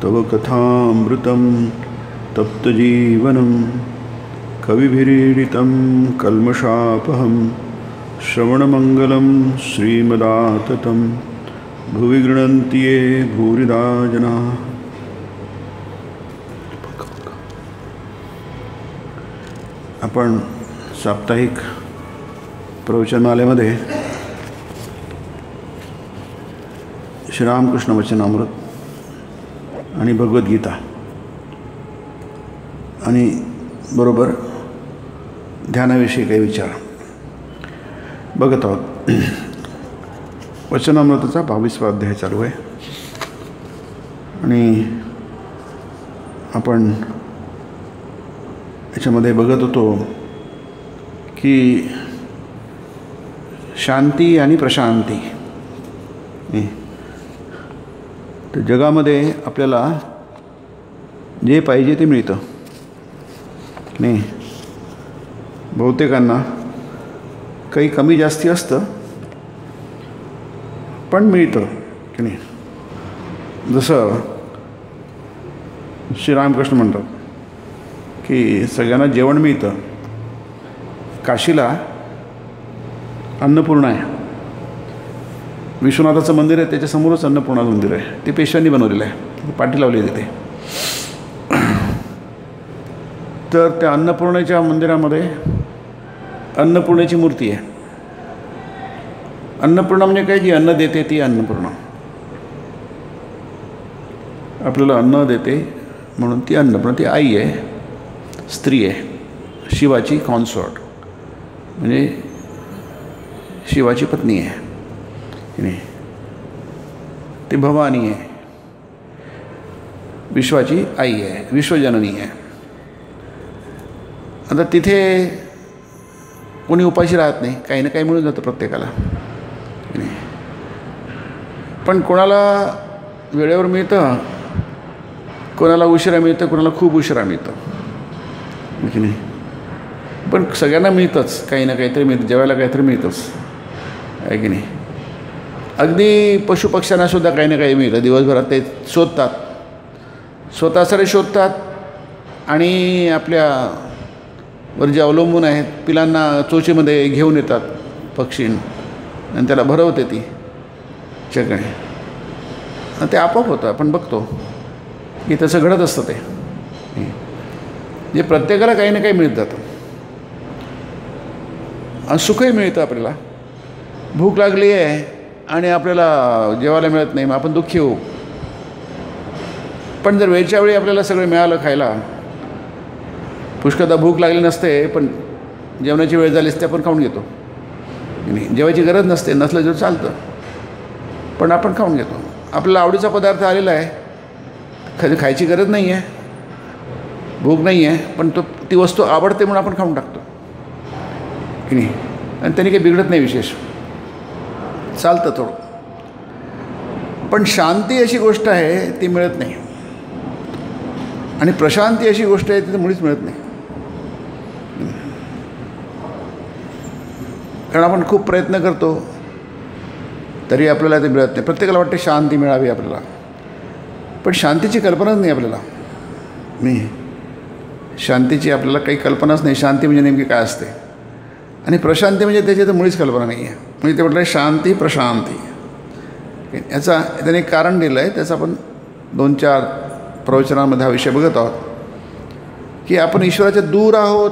तव कथामृतं तप्तजीवनं कविभिरीडितं कल्मषापहं श्रवणमङ्गलं श्रीमदाततं भुवि गृह्णन्ति ये भूरिदा जनाः। आपण साप्ताहिक प्रवचनमालेमध्ये श्रीरामकृष्ण वचनामृत आणि भगवद्गीता आणि बरोबर ध्यानाविषयी काही विचार बघत आहोत. वचनामृताचा 22वा अध्याय चालू आहे आणि आपण याच्यामध्ये बघत होतो की शांती आणि प्रशांती. तर जगामध्ये आपल्याला जे पाहिजे ते मिळतं नाही. बहुतेकांना काही कमी जास्ती असतं पण मिळतं की नाही. जसं श्रीरामकृष्ण म्हणतात की सगळ्यांना जेवण मिळतं. काशीला अन्नपूर्णा आहे, विश्वनाथाचं मंदिर आहे, त्याच्यासमोरच अन्नपूर्णा मंदिर आहे. ते पेशव्यांनी बनवलेलं आहे, पाठी लावली तिथे. तर त्या अन्नपूर्णेच्या मंदिरामध्ये अन्नपूर्णेची मूर्ती आहे. अन्नपूर्णा म्हणजे काय? जी अन्न देते ती अन्नपूर्णा. आपल्याला अन्न देते म्हणून ती अन्नपूर्णा. ती आई आहे, स्त्री आहे, शिवाची कॉन्सॉर्ट म्हणजे शिवाची पत्नी आहे की नाही. ती भवानी आहे, विश्वाची आई आहे, विश्वजननी आहे. आता तिथे कोणी उपाशी राहत नाही, काही ना काही मिळून जातं प्रत्येकाला की नाही. पण कोणाला वेळेवर मिळतं, कोणाला उशिरा मिळतं, कोणाला खूप उशिरा मिळतं की नाही. पण सगळ्यांना मिळतंच, काही ना काहीतरी मिळतं, जेवायला काहीतरी मिळतंच आहे की नाही. अगदी पशुपक्ष्यांनासुद्धा काही ना काही मिळतं. दिवसभरात ते शोधतात, स्वतःसाठी शोधतात आणि आपल्यावर जे अवलंबून आहेत पिलांना चोचीमध्ये घेऊन येतात पक्षी आणि त्याला भरवते ती चकडे. ते आपोआप होतं. आपण बघतो की तसं घडत असतं. ते जे प्रत्येकाला काही ना काही मिळत जातं आणि सुखही मिळतं. आपल्याला भूक लागली आहे आणि आपल्याला जेवायला मिळत नाही, मग आपण दुःखी होऊ. पण जर वेळच्या वेळी आपल्याला सगळं मिळालं खायला, पुष्कळदा भूक लागली नसते पण जेवणाची वेळ झाली असते, आपण खाऊन घेतो. जेवायची गरज नसते, नसलं जर चालतं पण आपण खाऊन घेतो. आपल्याला आवडीचा पदार्थ आलेला आहे, कधी खायची गरज नाही आहे, भूक नाही आहे, पण ती वस्तू आवडते म्हणून आपण खाऊन टाकतो की नाही. आणि त्यांनी काही बिघडत नाही, विशेष चालतं थोडं. पण शांती अशी गोष्ट आहे ती मिळत नाही आणि प्रशांती अशी गोष्ट आहे ती मुळीच मिळत नाही. कारण आपण खूप प्रयत्न करतो तरी आपल्याला ते मिळत नाही. प्रत्येकाला वाटते शांती मिळावी आपल्याला, पण शांतीची कल्पनाच नाही आपल्याला. मी शांतीची आपल्याला काही कल्पनाच नाही. शांती म्हणजे नेमकी काय असते आणि प्रशांती म्हणजे त्याची तर मुळीच कल्पना नाही आहे. म्हणजे ते म्हटलं शांती प्रशांती. याचा त्याने एक कारण दिलं आहे, त्याचं आपण 2-4 प्रवचनांमध्ये हा विषय बघत आहोत की आपण ईश्वराच्या दूर आहोत.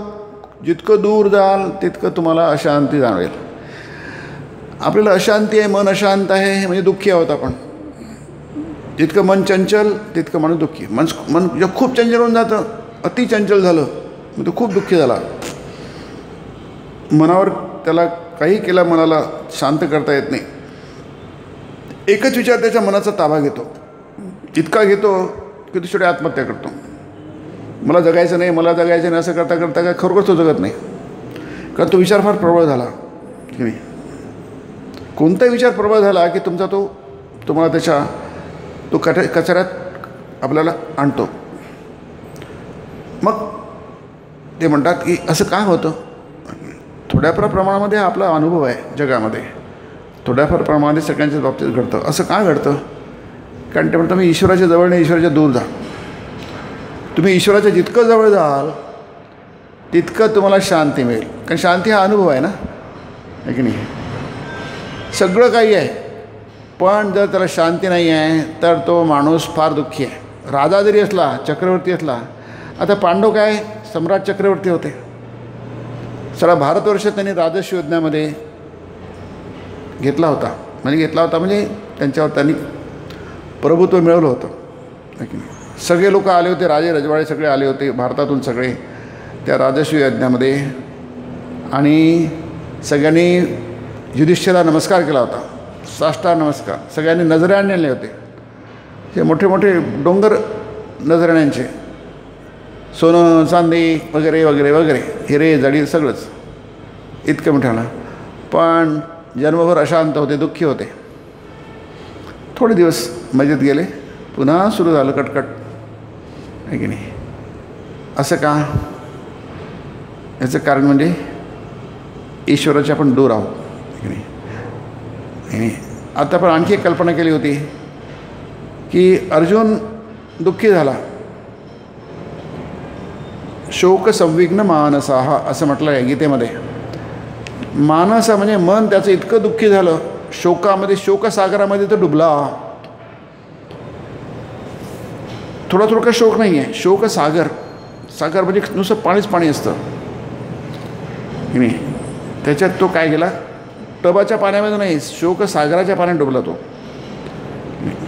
जितकं दूर जाल तितकं तुम्हाला अशांती जाणवेल. आपल्याला अशांती आहे, मन अशांत आहे म्हणजे दुःखी आहोत आपण. जितकं मन चंचल तितकं माणूस दुःखी. मन जे खूप चंचल होऊन जातं, अति चंचल झालं मग तो खूप दुःखी झाला. मनावर त्याला काही केला, मनाला शांत करता येत नाही. एकच विचार त्याच्या मनाचा ताबा घेतो. इतका घेतो की तो शेवटी आत्महत्या करतो. मला जगायचं नाही, मला जगायचं नाही असं करता करता काय खरोखर तो जगत नाही. कारण तो विचार फार प्रबळ झाला की नाही. कोणताही विचार प्रबळ झाला की तुम्हाला त्याच्या तो कचऱ्यात आपल्याला आणतो. मग ते म्हणतात की असं काय होतं. थोड्याफार प्रमाणामध्ये आपला अनुभव आहे जगामध्ये, थोड्याफार प्रमाणामध्ये सगळ्यांच्याच बाबतीत घडतं. असं का घडतं कारण ते म्हणतात तुम्ही ईश्वराच्या जवळ नाही, ईश्वराच्या दूर जा. तुम्ही ईश्वराच्या जितकं जवळ जाल तितकं तुम्हाला शांती मिळेल. कारण शांती हा अनुभव आहे ना, आहे की नाही. सगळं काही आहे, पण जर त्याला शांती नाही आहे तर तो माणूस फार दुःखी आहे. राजा जरी असला, चक्रवर्ती असला, आता पांडव काय सम्राट चक्रवर्ती होते. सारा भारतवर्ष त्यांनी राजस्व योजनेमध्ये घेतला होता म्हणजे त्यांच्यावर त्यांनी प्रभुत्व मिळवलं होतं, आहे की नाही. सगळे लोक आले होते, राजे रजवाडे सगळे आले होते भारतातून सगळे त्या राजस्व यज्ञामध्ये, आणि सगळ्यांनी युधिष्ठिराला नमस्कार केला होता, साष्टांग नमस्कार. सगळ्यांनी नजराणे आणले होते, हे मोठे मोठे डोंगर नजराण्यांचे, सोनं चांदी वगैरे वगैरे वगैरे, हिरे जडी सगळंच इतकं मिठाणं. पण जन्मभर अशांत होते, दुःखी होते. थोडे दिवस मजेत गेले, पुन्हा सुरू झालं कटकट, आहे की नाही. असं का? याचं कारण म्हणजे ईश्वराच्या आपण दूर आहोत, आहे की नाही. आता पण आणखी एक कल्पना केली होती की अर्जुन दुःखी झाला. शोक संविघ्न मानसाह असं म्हटलं आहे गीतेमध्ये. मानस म्हणजे मन त्याचं इतकं दुःखी झालं, शोकामध्ये, शोकसागरामध्ये तो डुबला. थोडा थोडा शोक नाही आहे, शोकसागर. सागर म्हणजे नुसतं पाणीच पाणी असतं, की नाही. त्याच्यात तो काय गेला, टबाच्या पाण्यामध्ये नाही, शोकसागराच्या पाण्यात डुबला तो.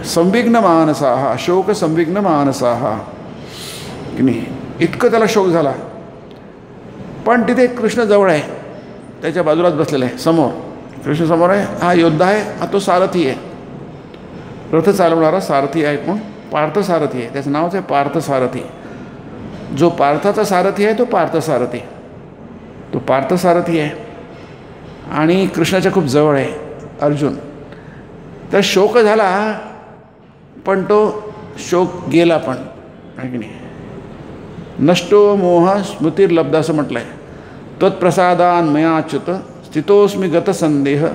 संविघ्न मानसाह, शोक संविघ्न मानसाह, की नाही. इतकं त्याला शोक झाला. पण तिथे कृष्ण जवळ आहे, त्याच्या बाजूलाच बसलेला आहे, समोर कृष्ण समोर आहे. हा योद्धा आहे, हा तो सारथी आहे, रथ चालवणारा सारथी आहे. कोण? पार्थसारथी आहे, त्याचं नावच आहे पार्थसारथी. जो पार्थाचा सारथी आहे तो पार्थसारथी, तो पार्थसारथी आहे. आणि कृष्णाच्या खूप जवळ आहे अर्जुन. तर शोक झाला, पण तो शोक गेला पण, आहे की नाही. नष्टो मोह स्मृतिर्लब्ध असं म्हटलं आहे. त्वत्प्रसादान मयाच्युत स्थितोस्मी गतसंदेह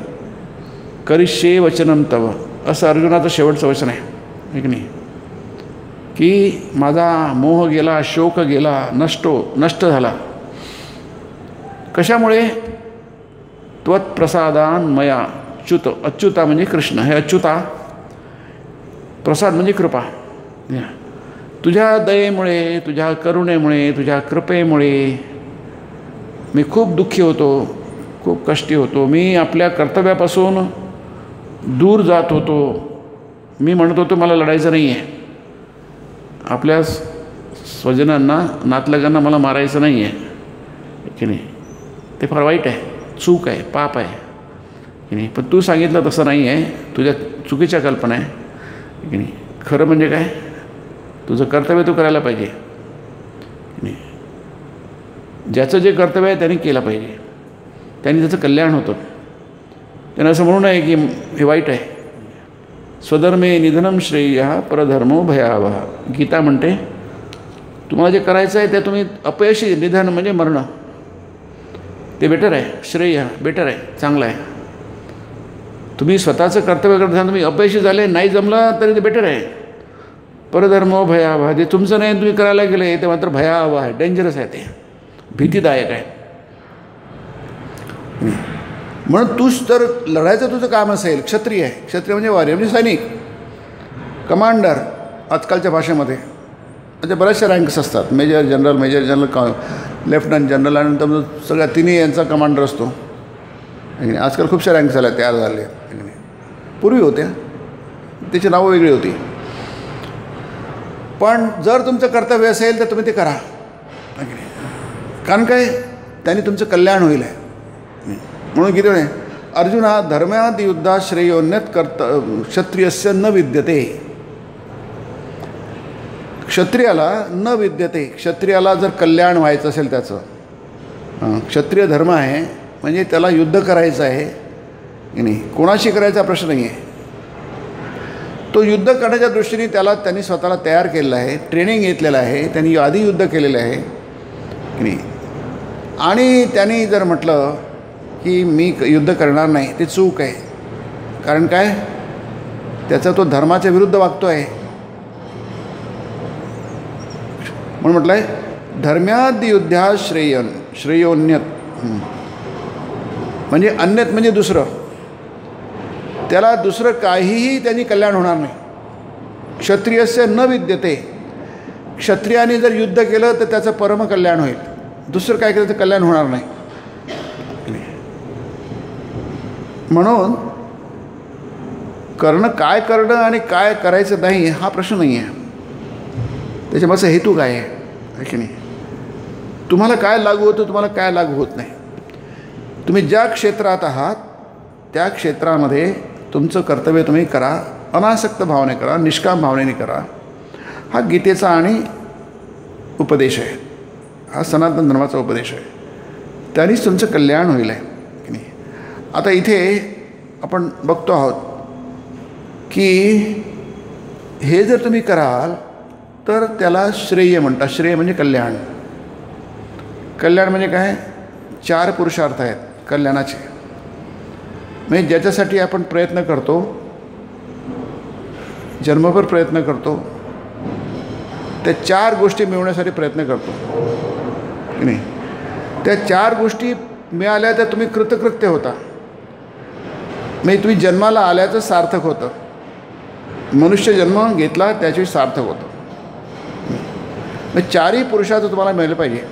करिष्ये वचनम तव, असं अर्जुनाचं शेवटचं वचन आहे की नाही. की माझा मोह गेला, शोक गेला, नष्ट झाला. कशामुळे? त्वत्प्रसादान मया च्युत, अच्युता म्हणजे कृष्ण, हे अच्युता. प्रसाद म्हणजे कृपा. तुझ्या दयेमुळे, तुझ्या करुणेमुळे, तुझ्या कृपेमुळे मी खूप दुःखी होतो, खूप कष्टी होतो. मी आपल्या कर्तव्यापासून दूर जात होतो. मी म्हणत होतो मला लढायचं नाही आहे, आपल्या स्वजनांना, नातलगांना मला मारायचं नाही आहे, की नाही. ते फार वाईट आहे, चूक आहे, पाप आहे, की नाही. पण तू सांगितलं तसं नाही आहे, तुझ्या चुकीच्या कल्पना आहे, की नाही. खरं म्हणजे काय, तुझं कर्तव्य तू करायला पाहिजे, की नाही. ज्याचं जे कर्तव्य आहे त्यांनी केलं पाहिजे, त्यांनी त्याचं कल्याण होतं. त्यांना असं म्हणू नये की हे वाईट आहे. स्वधर्मे निधनम श्रेय परधर्मो भयावह. गीता म्हणते तुम्हाला जे करायचं आहे ते तुम्ही अपयशी, निधन म्हणजे मरण, ते बेटर आहे. श्रेय बेटर आहे, चांगलं आहे. तुम्ही स्वतःचं कर्तव्य करता तुम्ही अपयशी झाले, नाही जमलं तरी ते बेटर आहे. परधर्मो भयावह, जे तुमचं नाही तुम्ही करायला गेले ते मात्र भयावह आहे, डेंजरस आहे, ते भीतीदायक आहे. म्हणून तूच तर लढायचं तुझं काम असेल, क्षत्रिय आहे. क्षत्रिय म्हणजे वॉरियर म्हणजे सैनिक, कमांडर आजकालच्या भाषेमध्ये. म्हणजे बऱ्याचशा रँक्स असतात, मेजर जनरल, लेफ्टनंट जनरल, आणि नंतर सगळ्या तिन्ही यांचा कमांडर असतो. आजकाल खूपशा रँक्स झाल्या, तयार झाले. पूर्वी होत्या, त्याची नावं वेगळी होती. पण जर तुमचं कर्तव्य असेल तर तुम्ही ते करा, कारण काय, त्यांनी तुमचं कल्याण होईल आहे. म्हणून किती म्हणे, अर्जुना धर्माद युद्धात श्रेयोन्नत क्षत्रियस्य न विद्यते. क्षत्रियाला न विद्यते, क्षत्रियाला जर कल्याण व्हायचं असेल त्याचं, क्षत्रिय धर्म आहे म्हणजे त्याला युद्ध करायचं आहे की नाही, कोणाशी करायचा प्रश्न नाही आहे. तो युद्ध करण्याच्या दृष्टीने त्यांनी स्वतःला तयार केलेलं आहे, ट्रेनिंग घेतलेलं आहे, त्यांनी आधी युद्ध केलेलं आहे की नाही. आणि त्यांनी जर म्हटलं की मी युद्ध करणार नाही, ते चूक आहे. कारण काय, त्याचा तो धर्माच्या विरुद्ध वागतो आहे. म्हणून म्हटलं आहे धर्म्याद् युद्धात् श्रेयन् श्रेयोन्यत, म्हणजे अन्यत म्हणजे दुसरं, त्याला दुसरं काहीही त्यांनी कल्याण होणार नाही. क्षत्रियस्य न विद्यते, क्षत्रियाने जर युद्ध केलं तर त्याचं परमकल्याण होईल, दुसरं काय केलं तर कल्याण होणार नाही. म्हणून काय करणं आणि काय करायचं नाही हा प्रश्न नाही आहे. त्याच्यामागचा हेतू काय आहे की नाही. तुम्हाला काय लागू होतं, तुम्हाला काय लागू होत नाही. तुम्ही ज्या क्षेत्रात आहात त्या क्षेत्रामध्ये तुमचं कर्तव्य तुम्ही करा, अनासक्त भावने करा, निष्काम भावनेने करा. हा गीतेचा आणि उपदेश आहे, हा सनातन धर्माचा उपदेश आहे. त्यानेच तुमचं कल्याण होईल आहे की नाही. आता इथे आपण बघतो आहोत की हे जर तुम्ही कराल तर त्याला श्रेय म्हणतात. श्रेय म्हणजे कल्याण. कल्याण म्हणजे काय, 4 पुरुषार्थ आहेत कल्याणाचे. म्हणजे ज्याच्यासाठी आपण प्रयत्न करतो, जन्मभर प्रयत्न करतो, त्या 4 गोष्टी मिळवण्यासाठी प्रयत्न करतो की नाही. त्या 4 गोष्टी मिळाल्या तर तुम्ही कृतकृत्य होता, म्हणजे तुम्ही जन्माला आल्याचं सार्थक होतं. मनुष्य जन्म घेतला त्याच्याशी सार्थक होतं. म्हणजे 4ही पुरुषार्थ तुम्हाला मिळालं पाहिजे.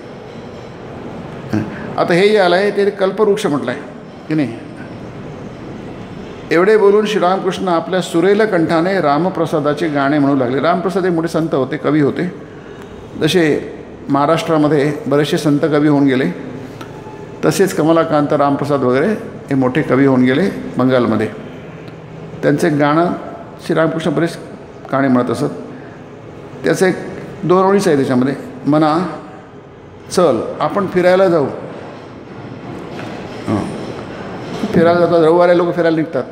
आता हे जे आलं आहे ते कल्पवृक्ष म्हटलं आहे की नाही. एवढे बोलून श्रीरामकृष्ण आपल्या सुरेल कंठाने रामप्रसादाचे गाणे म्हणू लागले. रामप्रसाद हे मोठे संत होते, कवी होते. जसे महाराष्ट्रामध्ये बरेचसे संत कवी होऊन गेले, तसेच कमलाकांत, रामप्रसाद वगैरे हे मोठे कवी होऊन गेले बंगालमध्ये. त्यांचे गाणं श्रीरामकृष्ण बरेच गाणे म्हणत असत. त्याचं एक 2 ओळीच आहे त्याच्यामध्ये. म्हणा चल आपण फिरायला जाऊ. फिरायला जातात, रविवारी लोक फिरायला निघतात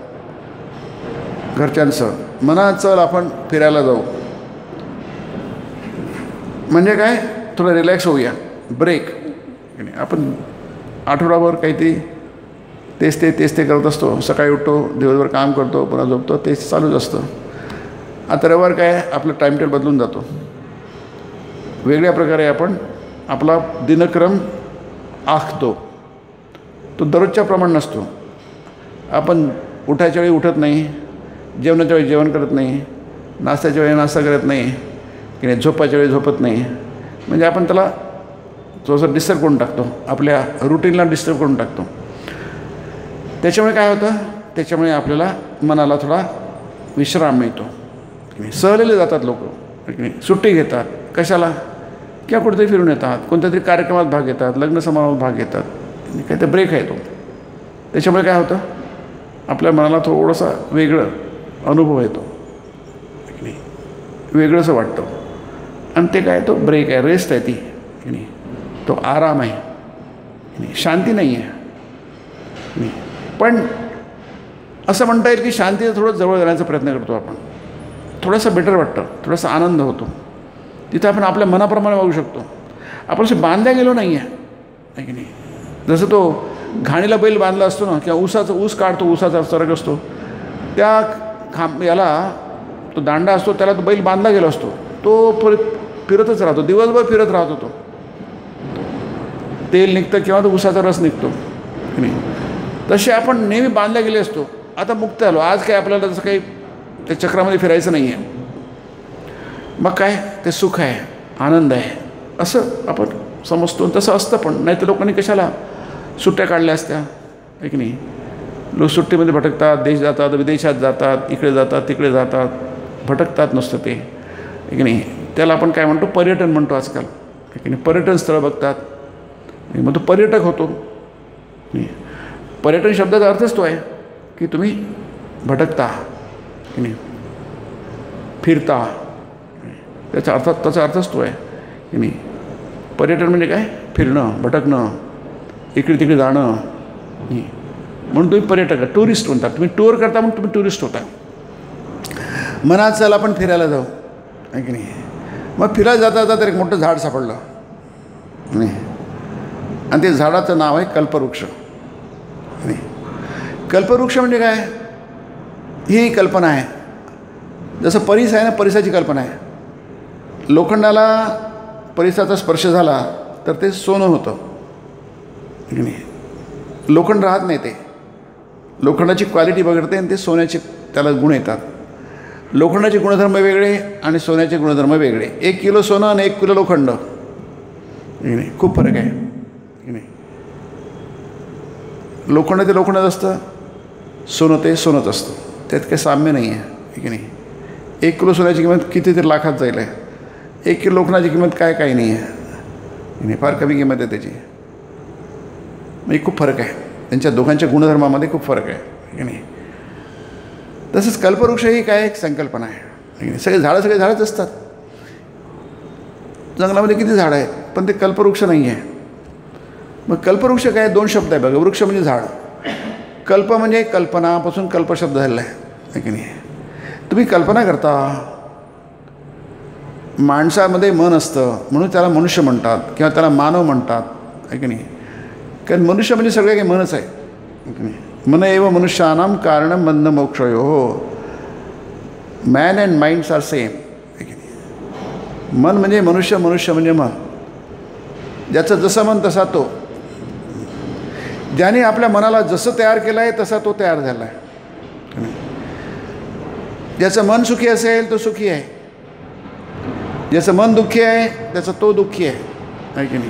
घरच्यांसह. म्हणा चल आपण फिरायला जाऊ म्हणजे काय, थोडं रिलॅक्स होऊया, ब्रेक. आपण आठवडाभर काहीतरी तेच ते करत असतो. सकाळी उठतो, दिवसभर काम करतो, पुन्हा झोपतो, तेच चालूच असतं. आता रविवार काय, आपलं टाईमटेबल बदलून जातो. वेगळ्या प्रकारे आपण आपला दिनक्रम आखतो. तो दररोजच्या प्रमाण नसतो. आपण उठायच्या वेळी उठत नाही, जेवणाच्या वेळी जेवण करत नाही, नाश्त्याच्या वेळी नाश्ता करत नाही की नाही, झोपायच्या वेळी झोपत नाही. म्हणजे आपण त्याला थोडंसं डिस्टर्ब करून टाकतो, आपल्या रुटीनला डिस्टर्ब करून टाकतो. त्याच्यामुळे काय होतं, त्याच्यामुळे आपल्याला मनाला थोडा विश्राम मिळतो की नाही. सहलेले जातात लोक की नाही, सुट्टी घेतात. कशाला, किंवा कुठेतरी फिरून येतात, कोणत्या तरी कार्यक्रमात भाग घेतात, लग्न समारंभात भाग घेतात, काही तर ब्रेक आहे तो. त्याच्यामुळे काय होतं, आपल्या मनाला थोडासा वेगळं अनुभव येतो की नाही, वेगळंसं वाटतं. आणि ते काय, तो ब्रेक आहे, रेस्ट आहे ती की नाही, तो आराम आहे की नाही, शांती नाही आहे नाही. पण असं म्हणता येईल की शांतीचं थोडं जवळ जाण्याचा प्रयत्न करतो आपण. थोडंसं बेटर वाटतं, थोडासा आनंद होतो. तिथं आपण आपल्या मनाप्रमाणे वागू शकतो. आपण असे बांधल्या गेलो नाही आहे की नाही. जसं तो घाणीला बैल बांधला असतो ना, किंवा ऊस काढतो, ऊसाचा सरक असतो, त्या याला तो दांडा असतो, त्याला तो बैल बांधला गेला असतो, तो फिरतच राहतो, दिवसभर फिरत राहतो. तो तेल निघतं किंवा तो ऊसाचा रस निघतो की नाही. तसे आपण नेहमी बांधल्या गेले असतो. आता मुक्त झालो, आज काय आपल्याला तसं काही त्या चक्रामध्ये फिरायचं नाही आहे. मग काय, ते सुख आहे, आनंद आहे असं आपण समजतो. तसं असतं पण, नाही तर लोकांनी कशाला सुट्ट्या काढल्या असत्या आहे की नाही. लोक सुट्टीमध्ये भटकतात, देश जातात, विदेशात जातात, इकडे जातात, तिकडे जातात, भटकतात नुसतं ते आहे की नाही. त्याला आपण काय म्हणतो, पर्यटन म्हणतो आजकाल आहे की नाही. पर्यटन स्थळं बघतात, मग तो पर्यटक होतो. पर्यटन शब्दाचा अर्थच तो आहे की तुम्ही भटकता की नाही, फिरता. त्याचा अर्थच तो आहे की नाही. पर्यटन म्हणजे काय, फिरणं, भटकणं, इकडे तिकडे जाणं. म्हणून तुम्ही पर्यटक, टुरिस्ट म्हणता. तुम्ही टूर करता म्हणून तुम्ही टुरिस्ट होता. मनात चला आपण फिरायला जाऊ आहे की नाही. मग फिरायला जाता जाता तर एक मोठं झाड सापडलं नाही, आणि ते झाडाचं नाव आहे कल्पवृक्ष नाही. कल्पवृक्ष म्हणजे काय, ही कल्पना आहे जसं परिस आहे ना, परिसाची कल्पना आहे. लोखंडाला परिसाचा स्पर्श झाला तर ते सोनं होतं की नाही. लोखंड राहत नाही, ते लोखंडाची क्वालिटी बघते आणि ते सोन्याचे त्याला गुण येतात. लोखंडाचे गुणधर्म वेगळे आणि सोन्याचे गुणधर्म वेगळे. 1 किलो सोनं आणि 1 किलो लोखंड की नाही, खूप फरक आहे की नाही. लोखंड ते लोखंडच असतं, सोनं ते सोनंच असतं, त्यात काही साम्य नाही आहे की नाही. 1 किलो सोन्याची किंमत कितीतरी लाखात जाईल आहे. 1 किलो लोखंडाची किंमत काही नाही आहे की नाही, फार कमी किंमत आहे त्याची. म्हणजे खूप फरक आहे त्यांच्या दोघांच्या गुणधर्मामध्ये, खूप फरक आहे की नाही. तसंच कल्पवृक्ष ही काय एक संकल्पना आहे की नाही. सगळे झाडंच असतात. जंगलामध्ये किती झाडं आहेत, पण ते कल्पवृक्ष नाही आहे. मग कल्पवृक्ष काय, 2 शब्द आहे बघा. वृक्ष म्हणजे झाड, कल्प म्हणजे कल्पनापासून कल्पशब्द झालेला आहे की नाही. तुम्ही कल्पना करता, माणसामध्ये मन असतं म्हणून त्याला मनुष्य म्हणतात किंवा त्याला मानव म्हणतात आहे की नाही. कारण मनुष्य म्हणजे सगळे काही मनच आहे की नाही. मन एव मनुष्यानां कारणं बंध मोक्षयोः. Man and minds are same आहे की नाही. मन म्हणजे मनुष्य, मनुष्य म्हणजे मन. ज्याचं जसं मन तसा तो. ज्याने आपल्या मनाला जसं तयार केलं आहे तसा तो तयार झाला आहे. ज्याचं मन सुखी असेल तो सुखी आहे, ज्याचं मन दुःखी आहे त्याचा तो दुःखी आहे की नाही.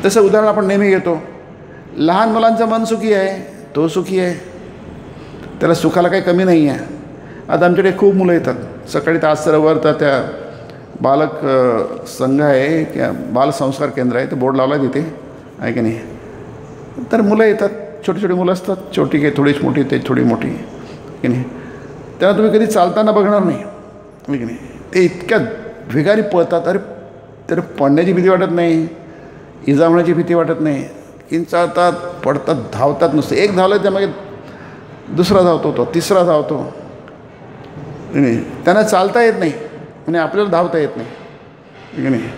तसं उदाहरण आपण नेहमी घेतो. लहान मुलांचं मन सुखी आहे, तो सुखी आहे, त्याला सुखाला काही कमी नाही आहे. आता आमच्याकडे खूप मुलं येतात. सकाळी तर आज सरोवर तर त्या बालक संघ आहे किंवा बालसंस्कार केंद्र आहे, ते बोर्ड लावला आहे तिथे आहे की नाही. तर मुलं येतात, छोटी छोटी मुलं असतात, छोटी काही थोडीच मोठी, ते थोडी मोठी की नाही. त्यांना तुम्ही कधी चालताना बघणार नाही की नाही. ते इतक्या वेगाने पळतात, अरे तर पडण्याची भीती वाटत नाही, इजा होण्याची भीती वाटत नाही. किंचाळतात, पडतात, धावतात नुसतं. एक धावलं त्यामागे दुसरा धावतो, तो तिसरा धावतो नाही. त्यांना चालता येत नाही आणि आपल्याला धावता येत नाही की नाही.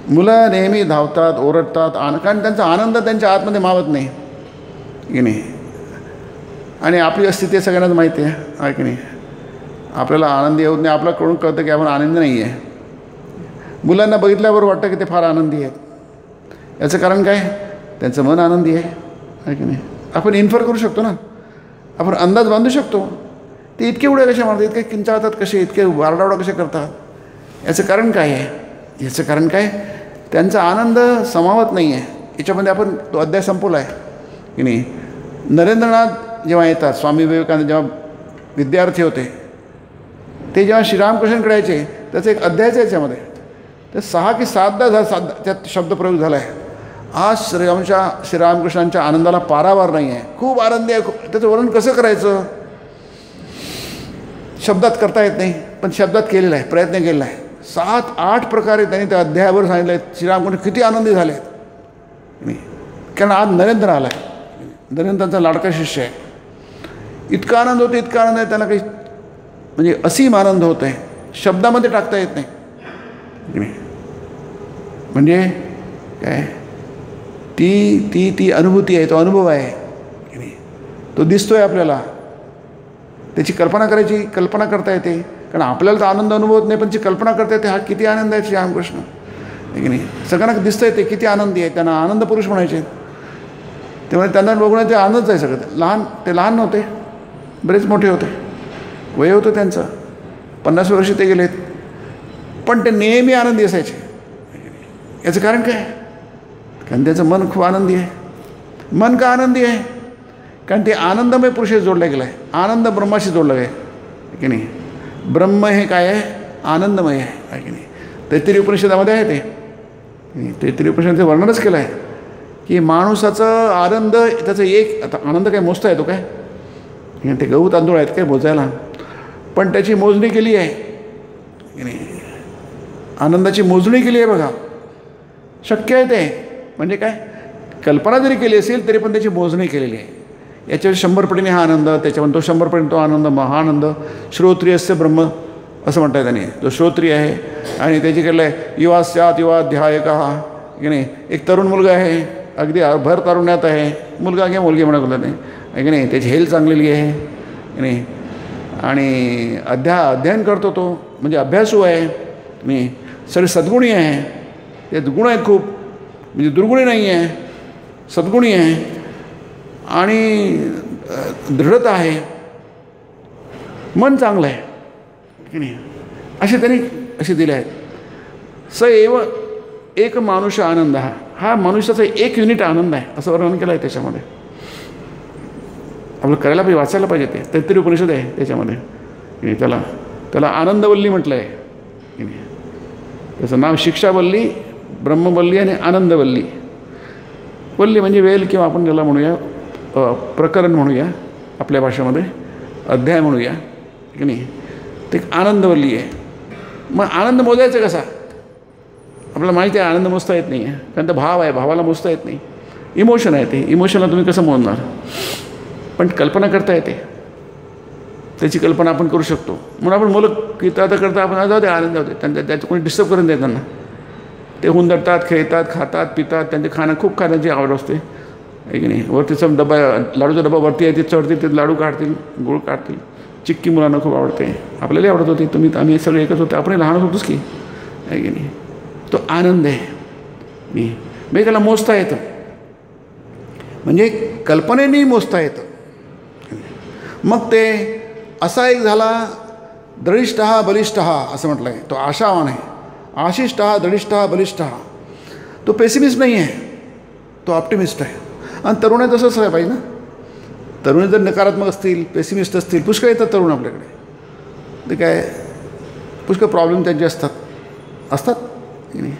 मुलं नेहमी धावतात, ओरडतात, कारण त्यांचा आनंद त्यांच्या आतमध्ये मावत नाही की नाही. आणि आपली स्थिती सगळ्यांनाच माहिती आहे की नाही. आपल्याला आनंदी होत नाही, आपल्याला कळून कळतं की आपण आनंदी नाही आहे. मुलांना बघितल्यावर वाटतं की ते फार आनंदी आहेत. याचं कारण काय, त्यांचं मन आनंदी आहे की नाही. आपण इन्फर करू शकतो ना, आपण अंदाज बांधू शकतो. ते इतके उड्या कशा मारतात, इतके किंचाळतात कसे, इतके वारडावडा कसे करतात. याचं कारण काय आहे, याचं कारण काय, त्यांचा आनंद समावत नाही आहे याच्यामध्ये. आपण तो अध्याय संपवला आहे की नाही. नरेंद्रनाथ जेव्हा येतात, स्वामी विवेकानंद जेव्हा विद्यार्थी होते, ते जेव्हा श्रीरामकृष्णांकडे यायचे, त्याचं एक अध्यायच आहे याच्यामध्ये. तर 6 की 7दा त्यात शब्दप्रयोग झाला आहे. आज श्रीरामकृष्णांच्या आनंदाला पारावार नाही आहे, खूप आनंदी आहे. त्याचं वर्णन कसं करायचं, शब्दात करता येत नाही, पण शब्दात केलेलं आहे, प्रयत्न केलेला आहे. 7-8 प्रकारे त्यांनी त्या अध्यायावर सांगितलं आहे श्रीरामकृष्ण किती आनंदी झाले नाही. कारण आज नरेंद्र आला आहे, नरेंद्रांचा लाडका शिष्य आहे. इतका आनंद होतो, इतका आनंद आहे, त्यांना काही म्हणजे असीम आनंद होत आहे, शब्दामध्ये टाकता येत नाही. म्हणजे काय, ती अनुभूती आहे, तो अनुभव आहे की नाही. तो दिसतो आहे आपल्याला, त्याची कल्पना करता येते. कारण आपल्याला तर आनंद अनुभवत नाही, पण जी कल्पना करता येते, हा किती आनंद आहे श्रीरामकृष्ण आहे की नाही. सगळ्यांना दिसतं आहे ते किती आनंदी आहे. त्यांना आनंद पुरुष म्हणायचे. त्यामुळे त्यांना बघणं ते आनंदच आहे सगळं. ते लहान नव्हते, बरेच मोठे होते, वय होतं त्यांचं, 50 वर्षी ते गेलेत, पण ते नेहमी आनंदी असायचे. याचं कारण काय, कारण त्याचं मन खूप आनंदी आहे. मन का आनंदी आहे, कारण ते आनंदमय पुरुषाशी जोडलं गेलं आहे. आनंद ब्रह्माशी जोडलं आहे की नाही. ब्रह्म हे काय आहे, आनंदमय आहे की नाही. तैत्तिरीय उपनिषदामध्ये आहे ते. तैत्तिरीय उपनिषदाचं वर्णनच केलं आहे की माणसाचं आनंद, त्याचं एक, आता आनंद काय मोजता येतो काय, ते गहू तांदूळ आहेत काय मोजायला, पण त्याची मोजणी केली आहे की नाही. आनंदाची मोजणी केली आहे बघा, शक्य आहे ते. म्हणजे काय, कल्पना जरी केली असेल तरी पण त्याची मोजणी केलेली आहे. याच्यावर 100 पटीने हा आनंद, त्याच्यावर तो 100 पटीने तो आनंद, महाआनंद. श्रोत्रियस्य ब्रह्म असं म्हणतात त्याने, जो श्रोत्रिय आहे आणि त्याची केलं आहे युवा स्यात युवा ध्यायकः की नाही. एक तरुण मुलगा आहे, अगदी भर तारुण्यात आहे, मुलगा किंवा मुलगी म्हणत होता नाही की नाही, त्याची हेल्थ चांगलेली आहे की नाही. आणि अध्ययन करतो तो, म्हणजे अभ्यासू आहे आणि सगळे सद्गुणी आहे. ते गुण आहेत खूप, म्हणजे दुर्गुणी नाही आहे, सद्गुणी आहे आणि दृढता आहे, मन चांगलं आहे की नाही, असे त्यांनी असे दिले आहेत. स एव एक मानुष आनंद, हा मनुष्याचा एक युनिट आनंद आहे असं वर्णन केलं आहे त्याच्यामध्ये. आपलं करायला पाहिजे, वाचायला पाहिजे. ते तैत्तिरीय उपनिषद आहे त्याच्यामध्ये. त्याला आनंदवल्ली म्हटलं आहे की नाही. त्याचं नाव शिक्षावल्ली, ब्रह्मवल्ली आणि आनंदवल्ली. वल्ली म्हणजे वेल किंवा आपण त्याला म्हणूया प्रकरण म्हणूया, आपल्या भाषेमध्ये अध्याय म्हणूया की नाही. ते आनंदवल्ली आहे. मग आनंद मोजायचा कसा? आपल्याला माहिती आहे आनंद मोजता येत नाही आहे, कारण तो भाव आहे, भावाला मोजता येत नाही. इमोशन आहे ते, इमोशनला तुम्ही कसं मोजणार? पण कल्पना करता येते, त्याची कल्पना आपण करू शकतो. म्हणून आपण मुलं करता आपण जाऊ दे आनंद जाऊ दे, त्याचं कोणी डिस्टर्ब करून देत त्यांना. ते हुंदडतात, खेळतात, खातात, पितात, त्यांचे खाणं खूप खाण्याची आवड असते आहे की नाही. वरतीचा डबा, लाडूचा डबा वरती आहे, ते चढतील, ते लाडू काढतील, गुळ काढतील. चिक्की मुलांना खूप आवडते, आपल्यालाही आवडत होती. आम्ही सगळे एकच होते, आपण लहान होतोच की आहे की नाही. तो आनंद आहे म्हणजे त्याला मोजता येतं, म्हणजे कल्पनेने मोजता येतं. मग ते असा एक झाला दृढिष्ठ बलिष्ठ असं म्हटलं आहे. तो आशावान आहे, आशिष्ट दृढिष्ठ बलिष्ठ. तो पेसिमिस्ट नाही आहे, तो ऑप्टिमिस्ट आहे. आणि तरुण आहे तसंच आहे पाहिजे ना. तरुण जर नकारात्मक असतील, पेसिमिस्ट असतील, पुष्कळ येतात तरुण आपल्याकडे. ते काय पुष्कळ प्रॉब्लेम त्यांचे असतात की नाही.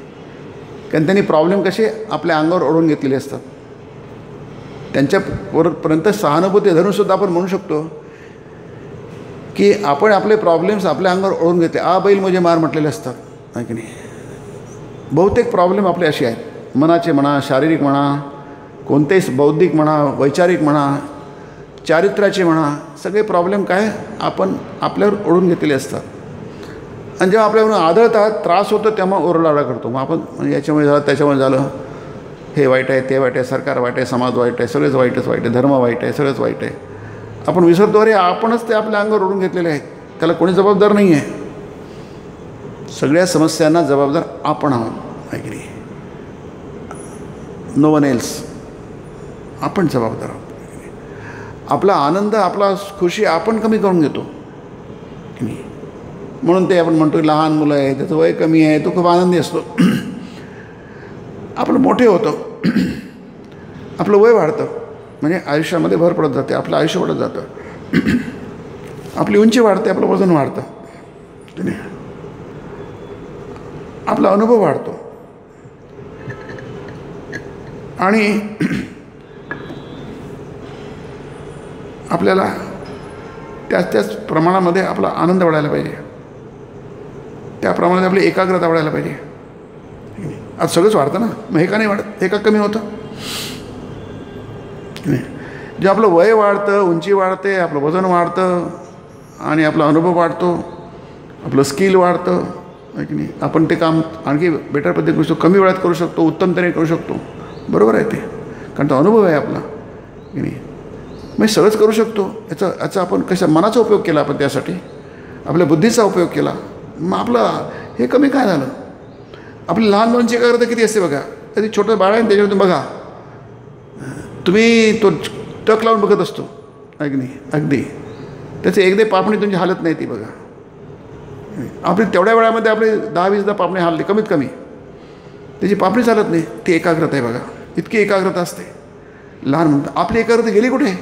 कारण त्यांनी प्रॉब्लेम कसे आपल्या अंगावर ओढून घेतलेले असतात. त्यांच्यापर्यंत सहानुभूती धरूनसुद्धा आपण म्हणू शकतो की आपण आपले प्रॉब्लेम्स आपल्या अंगावर ओढून घेते. बैल मुझे मार म्हटलेले असतात आहे की नाही. बहुतेक प्रॉब्लेम आपले असे आहेत, मनाचे म्हणा, शारीरिक म्हणा, कोणतेच बौद्धिक म्हणा, वैचारिक म्हणा, चारित्र्याचे म्हणा, सगळे प्रॉब्लेम काय आपण आपल्यावर ओढून घेतलेले असतात. आणि जेव्हा आपल्यावर आढळतात, त्रास होतो, तेव्हा ओरडाओरडा करतो. मग आपण याच्यामुळे झालं, त्याच्यामुळे झालं, हे वाईट आहे, ते वाईट आहे, सरकार वाईट आहे, समाज वाईट आहे, सगळेच वाईटच वाईट आहे, धर्म वाईट आहे, सगळंच वाईट आहे. आपण विसरतो अरे आपणच ते आपल्या अंगावर ओढून घेतलेले आहेत, त्याला कोणी जबाबदार नाही आहे. सगळ्या समस्यांना जबाबदार आपण आहोत आहे की नाही. No one else. आपण जबाबदार आहोत. आपला आनंद, आपला खुशी आपण कमी करून घेतो की नाही. म्हणून ते आपण म्हणतो लहान मुलं आहे, त्याचं वय कमी आहे, तो खूप आनंदी असतो. आपलं मोठे होतं, आपलं वय वाढतं, म्हणजे आयुष्यामध्ये भर पडत जाते, आपलं आयुष्य वाढत जातं, आपली उंची वाढते, आपलं वजन वाढतं की नाही. आपला अनुभव वाढतो आणि आपल्याला त्याच प्रमाणामध्ये आपला आनंद वाढायला पाहिजे, त्याप्रमाणे आपली एकाग्रता वाढायला पाहिजे. आज सगळंच वाढतं ना, मग हे का नाही वाढत, हे का कमी होतं नाही. जे आपलं वय वाढतं, उंची वाढते, आपलं वजन वाढतं आणि आपला अनुभव वाढतो, आपलं स्किल वाढतं आहे की नाही. आपण ते काम आणखी बेटर पद्धतीने करू शकतो, कमी वेळात करू शकतो, उत्तमतेने करू शकतो. बरोबर आहे ते, कारण तो अनुभव आहे आपला की नाही. मग सगळंच करू शकतो. याचा आपण कशा मनाचा उपयोग केला, आपण त्यासाठी आपल्या बुद्धीचा उपयोग केला, मग आपलं हे कमी काय झालं. आपली लहान मुलांची एकाग्रता किती असते बघा. कधी छोटं बाळ आहे त्याच्यावर तुम्ही बघा, तुम्ही तो टक लावून बघत असतो अगदी अगदी, त्याचे एकदा पापणी तुमची हालत नाही ती बघा. आपली तेवढ्या वेळामध्ये आपली 10-20 पापणी हालली कमीत कमी, त्याची पापणी चालत नाही. ती एकाग्रता आहे बघा, इतकी एकाग्रता असते. लहान म्हणतात आपली एकाग्रता गेली कुठे.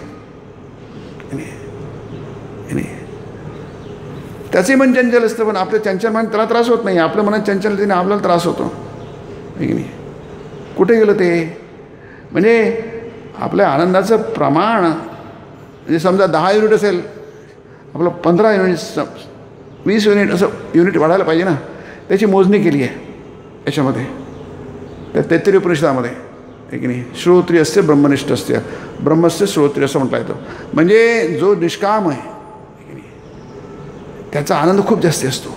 त्याचंही मन चंचल असतं, पण आपलं चंचल मन त्याला त्रास होत नाही, आपल्या मनात चंचलतेने आपल्याला त्रास होतो आहे की नाही. कुठे गेलं ते. म्हणजे आपल्या आनंदाचं प्रमाण, म्हणजे समजा 10 युनिट असेल, आपलं 15 युनिट 20 युनिट असं युनिट वाढायला पाहिजे ना. त्याची मोजणी केली आहे याच्यामध्ये, त्या तैत्तिरीय उपनिषदामध्ये आहे की नाही. श्रोत्री असते ब्रह्मनिष्ठ असते, ब्रह्मस्य श्रोत्री असं म्हटलं येतं. म्हणजे जो निष्काम आहे त्याचा आनंद खूप जास्त असतो.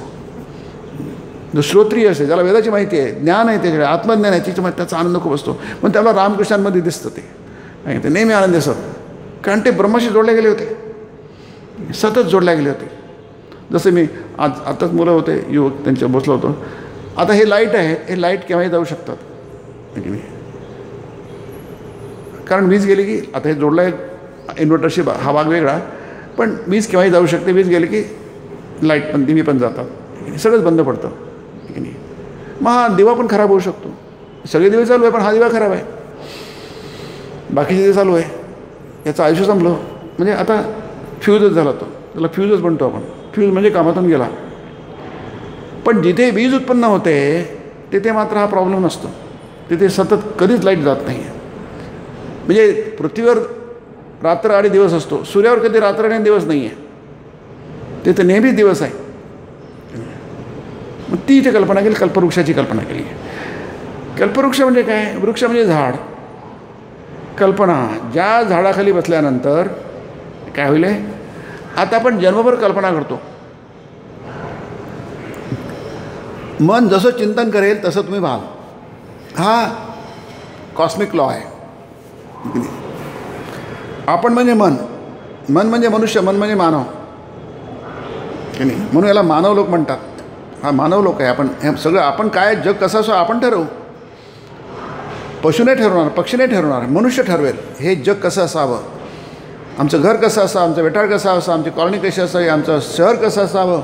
जो श्रोत्रिय असते, ज्याला वेदाची माहिती आहे, ज्ञान आहे, त्याच्याकडे आत्मज्ञान आहे, त्याच्यामध्ये त्याचा आनंद खूप असतो. पण त्याला रामकृष्णांमध्ये दिसतं ते नेहमी आनंदी असत, कारण ते ब्रह्माशी जोडले गेले होते. सतत जोडल्या गेले होते. जसं मी आताच मुलं होते युवक त्यांच्या बसलो होतो. आता हे लाईट आहे, हे लाईट केव्हाही जाऊ शकतात, कारण वीज गेली की आता हे जोडलं आहे इन्व्हर्टरशी हा भाग वेगळा, पण वीज केव्हाही जाऊ शकते. वीज गेली की लाईट पण दिवी पण जातात, सगळंच बंद पडतं, ठीक आहे. मग हा दिवा पण खराब होऊ शकतो. सगळे दिवे चालू आहे पण हा दिवा खराब आहे, बाकीचे दिवे चालू आहे, याचं आयुष्य संपलं. म्हणजे आता फ्यूजच झाला तो, त्याला फ्यूजच म्हणतो आपण. फ्यूज म्हणजे कामातून गेला. पण जिथे वीज उत्पन्न होते तिथे मात्र हा प्रॉब्लेम नसतो. तिथे सतत कधीच लाईट जात नाही. म्हणजे पृथ्वीवर रात्र आणि दिवस असतो, सूर्यावर कधी रात्र आणि दिवस नाही आहे, तिथे नेहमी दिवस आहे. मग ती इथे कल्पना केली, कल्पवृक्षाची कल्पना केली. कल्पवृक्ष म्हणजे काय? वृक्ष म्हणजे झाड. कल्पना, ज्या झाडाखाली बसल्यानंतर काय होईल, आता आपण जन्मभर कल्पना करतो. मन जसं चिंतन करेल तसं तुम्ही व्हाल. हा कॉस्मिक लॉ आहे. आपण म्हणजे मन, मन म्हणजे मनुष्य, मन म्हणजे मानव, की नाही. म्हणून याला मानव लोक म्हणतात. हा मानव लोक आहे. आपण हे सगळं, आपण काय जग कसं असो आपण ठरवू. पशु नाही ठरवणार, पक्षी नाही ठरवणार, मनुष्य ठरवेल हे जग कसं असावं, आमचं घर कसं असावं, आमचं वेटाळ कसं असावं, आमची कॉलनी कशी असावी, आमचं शहर कसं असावं,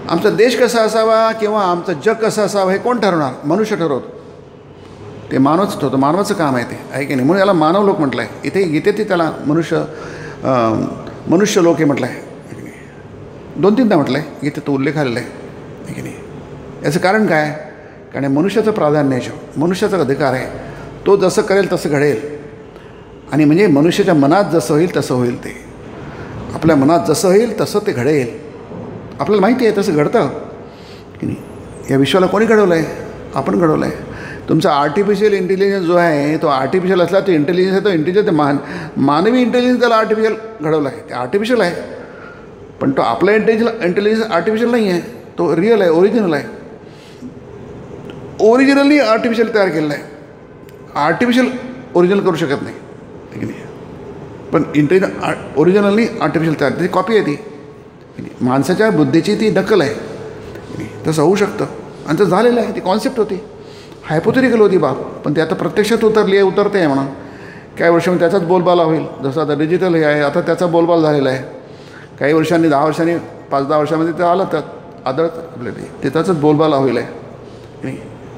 आमचा देश कसा असावा, किंवा आमचं जग कसं असावं, हे कोण ठरवणार? मनुष्य ठरवतो. ते मानवच ठरवतो. मानवाचं काम आहे ते, आहे की नाही. म्हणून याला मानव लोक म्हटलं आहे. इथे गीतेत त्याला मनुष्य लोक हे म्हटलं आहे, 2-3दा म्हटलं आहे गीतेत, तो उल्लेख आलेला आहे की नाही. याचं कारण काय? कारण मनुष्याचं प्राधान्य आहे, मनुष्याचा अधिकार आहे. तो जसं करेल तसं घडेल. आणि म्हणजे मनुष्याच्या मनात जसं होईल तसं होईल. ते आपल्या मनात जसं होईल तसं ते घडेल. आपल्याला माहिती आहे तसं घडतं की नाही. या विश्वाला कोणी घडवलं आहे? आपण घडवलं आहे. तुमचा आर्टिफिशियल इंटेलिजन्स जो आहे तो आर्टिफिशियल असला, तो इंटेलिजन्स आहे, तो इंटेलिजन्स मानवी इंटेलिजन्स त्याला आर्टिफिशियल घडवलं आहे. ते आर्टिफिशियल आहे, पण तो आपला इंटेलिजन्स आर्टिफिशियल नाही आहे, तो रिअल आहे, ओरिजिनल आहे. ओरिजिनली आर्टिफिशियल तयार केलेलं आहे. आर्टिफिशियल ओरिजिनल करू शकत नाही, ठीक आहे. पण इंटेलिजन्स ओरिजिनली आर्टिफिशियल तयार, त्याची कॉपी आहे ती. माणसाच्या बुद्धीची ती नकल आहे. तसं होऊ शकतं आणि तसं झालेलं आहे. ती कॉन्सेप्ट होती, हायपोथेटिकल होती बाब, पण ते आता प्रत्यक्षात उतरते आहे म्हणा. काही वर्षांनी त्याचाच बोलबाला होईल. जसं आता डिजिटल हे आहे, आता त्याचा बोलबाला झालेला आहे. काही वर्षांनी, 10 वर्षांनी, 5-10 वर्षामध्ये ते आलं तर आदळत आपल्या ते त्याचाच बोलबाला होईल आहे.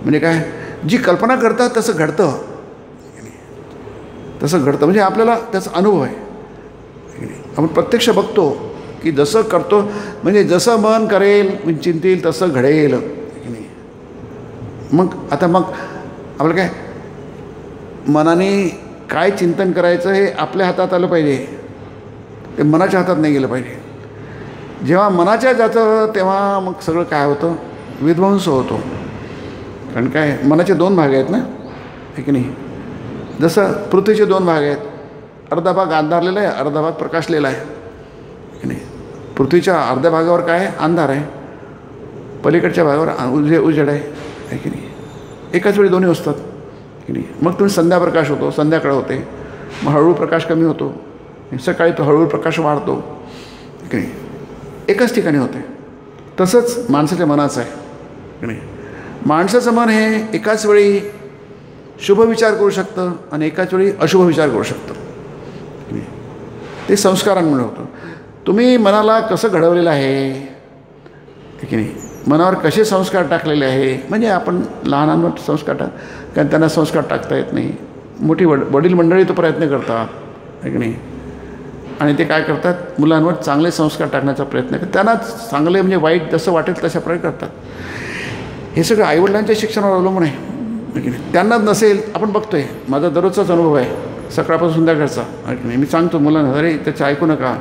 म्हणजे काय, जी कल्पना करतात तसं घडतं, तसं घडतं. म्हणजे आपल्याला त्याचा अनुभव आहे. आपण प्रत्यक्ष बघतो की जसं करतो, म्हणजे जसं मन करेल चिंतील तसं घडेल. मग आपलं काय, मनाने काय चिंतन करायचं हे आपल्या हातात आलं पाहिजे, ते मनाच्या हातात नाही गेलं पाहिजे. जेव्हा मनाच्या जातं तेव्हा मग सगळं काय होतं, विध्वंस होतो. कारण काय, मनाचे 2 भाग आहेत ना, आहे की नाही. जसं पृथ्वीचे 2 भाग आहेत, अर्धा भाग अंधारलेला आहे, अर्धा भाग प्रकाशलेला आहे की नाही. पृथ्वीच्या अर्ध्या भागावर काय आहे, अंधार आहे, पलीकडच्या भागावर उजेड आहे की नाही. एकाच वेळी दोन्ही असतात की नाही. मग तुम्ही संध्याप्रकाश होतो, संध्याकाळ होते, मग हळूहळू प्रकाश कमी होतो, सकाळी तो हळूहळू प्रकाश वाढतो की नाही. एकाच ठिकाणी होते. तसंच माणसाच्या मनाचं आहे की नाही. माणसाचं मन हे एकाच वेळी शुभ विचार करू शकतं आणि एकाच वेळी अशुभ विचार करू शकतं की नाही. ते संस्कारांमुळे होतं. तुम्ही मनाला कसं घडवलेलं आहे की नाही, मनावर कसे संस्कार टाकलेले आहे. म्हणजे आपण लहानांवर संस्कार कारण त्यांना संस्कार टाकता येत नाही. मोठी वडील मंडळी तो प्रयत्न करतात, आहे की नाही. आणि ते काय करतात, मुलांवर चांगले संस्कार टाकण्याचा प्रयत्न करतात. त्यांना चांगले म्हणजे वाईट जसं वाटेल तशा प्रकारे करतात. हे सगळं आईवडिलांच्या शिक्षणावर अवलंबून आहे की नाही. त्यांना नसेल, आपण बघतो आहे, माझा दररोजचाच अनुभव आहे सकाळपासून संध्याकाळचा, आहे की नाही. मी सांगतो मुलांना, अरे त्याचं ऐकू नका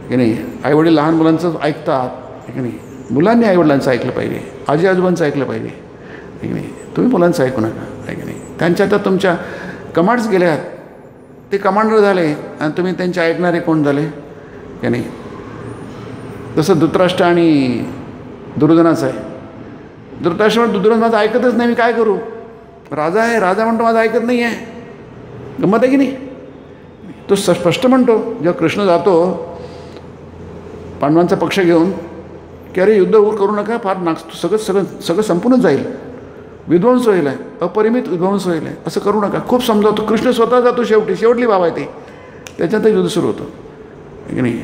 की नाही. आईवडील लहान मुलांचं ऐकतात, आहे की नाही. मुलांनी आईवडिलांचं ऐकलं पाहिजे, आजी आजोबांचं ऐकलं पाहिजे, आहे की नाही. तुम्ही मुलांचं ऐकू नका, आहे की नाही. त्यांच्या आता तुमच्या कमांड्स गेल्यात, ते कमांडर झाले आणि तुम्ही त्यांचे ऐकणारे कोण झाले की नाही. तसं धृतराष्ट्र आणि दुर्योधनाचं आहे. धृतराष्ट्र दुर्योधन माझं ऐकतच नाही, मी काय करू. राजा आहे, राजा म्हणतो माझं ऐकत नाही आहे. गंमत आहे की नाही. तो स्पष्ट म्हणतो, जेव्हा कृष्ण जातो पांडवांचा पक्ष घेऊन की अरे युद्ध करू नका, फार सगळं संपूनच जाईल, विध्वंस होईल आहे, अपरिमित विध्वंस होईल आहे, असं करू नका. खूप समजावतो. कृष्ण स्वतः जातो शेवटली बाब आहे ती, त्याच्यात युद्ध सुरू होतं की नाही.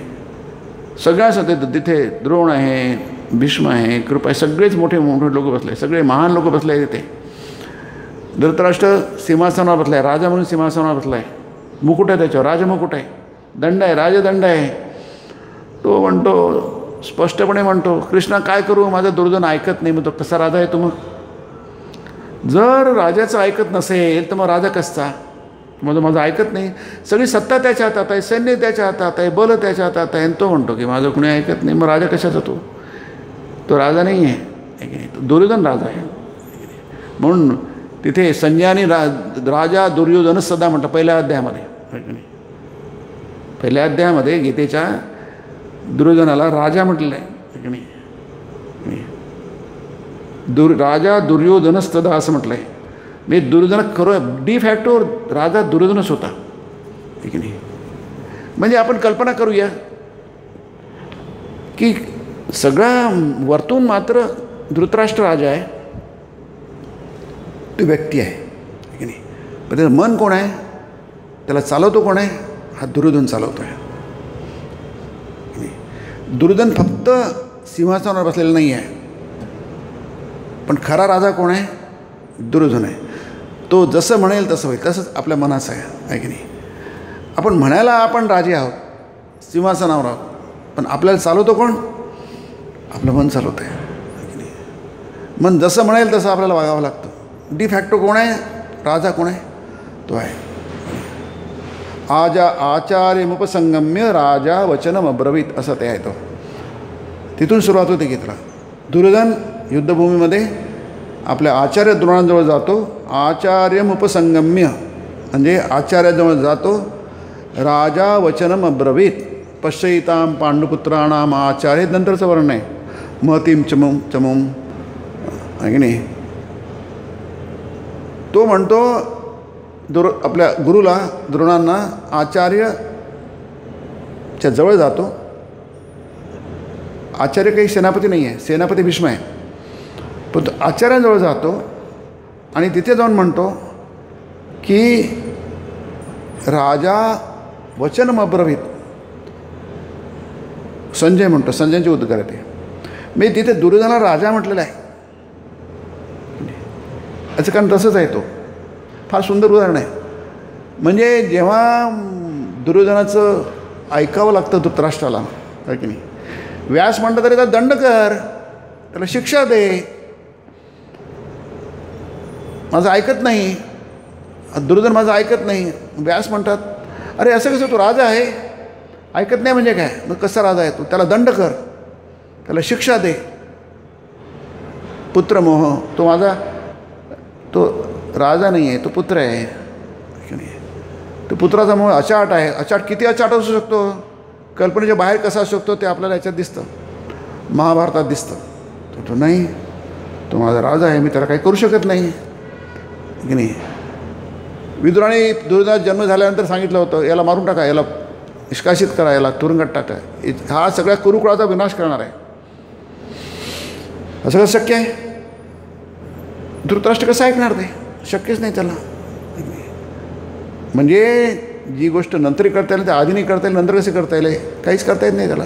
सगळ्याच तिथे द्रोण आहे, भीष्म आहे, कृपा आहे, सगळेच मोठे मोठे लोक बसले, सगळे महान लोक बसले आहे तिथे. धृतराष्ट्र सिंहासनावर बसला आहे, राजा म्हणून सिंहासनावर बसला आहे, मुकुट आहे त्याच्यावर, राजमुकुट आहे, दंड आहे, राजदंड आहे. तो म्हणतो, स्पष्टपणे म्हणतो, कृष्णा काय करू, माझा दुर्योधन ऐकत नाही. मग तो कसा राजा आहे तो? मग जर राजाचं ऐकत नसेल तर मग राजा कसा? माझं ऐकत नाही, सगळी सत्ता त्याच्या हातात आहे, सैन्य त्याच्या हातात आहे, बल त्याच्या हातात आहे, आणि तो म्हणतो की माझं कुणी ऐकत नाही, मग राजा कशाचा? तो राजा नाही आहे की नाही, तो दुर्योधन राजा आहे. म्हणून तिथे संजयाने राजा दुर्योधनच सदा म्हटलं पहिल्या अध्यायामध्ये. पहिल्या अध्यायामध्ये गीतेच्या दुर्योधनाला राजा म्हटलेलं आहे की नाही. राजा दुर्योधनच सदा असं म्हटलं आहे. मी दुर्योधन खरं डी फॅक्टो राजा दुर्योधनच होता ठीक नाही. म्हणजे आपण कल्पना करूया की सगळा वरतून मात्र धृतराष्ट्र राजा आहे, तो व्यक्ती आहे की नाही. पण त्याचं मन कोण आहे, त्याला चालवतो कोण आहे? हा दुर्योधन चालवतो आहे. दुर्योधन फक्त सिंहासनावर बसलेला नाही आहे, पण खरा राजा कोण आहे? दुर्योधन आहे. तो जसं म्हणेल तसं होईल, तसंच आपल्या मनाचं आहे की नाही. आपण म्हणायला आपण राजे आहोत, सिंहासनावर आहोत, पण आपल्याला चालवतो कोण? आपलं मन चालवतं आहे की नाही. मन जसं म्हणेल तसं आपल्याला वागावं लागतं. डी फॅक्टो कोण आहे? राजा कोण आहे? तो आहे. आचार्यमुपसंगम्य राजा वचनम अब्रवीत, असं ते आहे. तो तिथून सुरुवात होते गीतेला. दुर्योधन युद्धभूमीमध्ये आपल्या आचार्य द्रोणांजवळ जातो. आचार्यमुपसंगम्य म्हणजे आचार्याजवळ जातो. राजा वचनम अब्रवीत पश्यताम पांडुपुत्राणाम आचार्य, नंतरचं वर्णन आहे. महतीम चमुम आहे की नाही. तो म्हणतो आपल्या गुरुला द्रोणांना आचार्यच्या जवळ जातो. आचार्य काही सेनापती नाही आहे, सेनापती भीष्म आहे, पण तो आचार्यांजवळ जातो आणि तिथे जाऊन म्हणतो की राजा वचनम अब्रवीत. संजय म्हणतो, संजयची उद्गार आहे. मी तिथे दुर्योधनाला राजा म्हटलेला आहे. याचं कारण तसंच आहे. तो फार सुंदर उदाहरण आहे. म्हणजे जेव्हा दुर्योधनाचं ऐकावं लागतं धृतराष्ट्राला आहे की नाही. व्यास म्हणतं तरी त्याला दंड कर, त्याला शिक्षा दे, माझं ऐकत नाही, दुर्योधन माझं ऐकत नाही. व्यास म्हणतात अरे असं कसं, तो राजा आहे, ऐकत नाही म्हणजे काय? मग कसा राजा आहे तो? त्याला दंड कर, त्याला शिक्षा दे. पुत्रमोह, तो राजा नाही आहे, तो पुत्र आहे की नाही. तो पुत्राचा मोह अचाट आहे. अचाट किती अचाट असू शकतो, कल्पनेच्या बाहेर कसा असू शकतो ते आपल्याला याच्यात दिसतं, महाभारतात दिसतं. तो नाही, तो माझा राजा आहे, मी त्याला काही करू शकत नाही की नाही. विदुराने दुर्योधनाचा जन्म झाल्यानंतर सांगितलं होतं याला मारून टाका, याला निष्कासित करा, याला तुरुंगात टाका, हा सगळ्या कुरुकुळाचा विनाश करणार आहे. असं कसं शक्य आहे? धृतराष्ट्र कसं ऐकणार? ते शक्यच नाही त्याला. म्हणजे जी गोष्ट नंतरही करता येईल, त्या आधी नाही करता येईल, नंतर कसे करता येईल? काहीच करता येत नाही त्याला.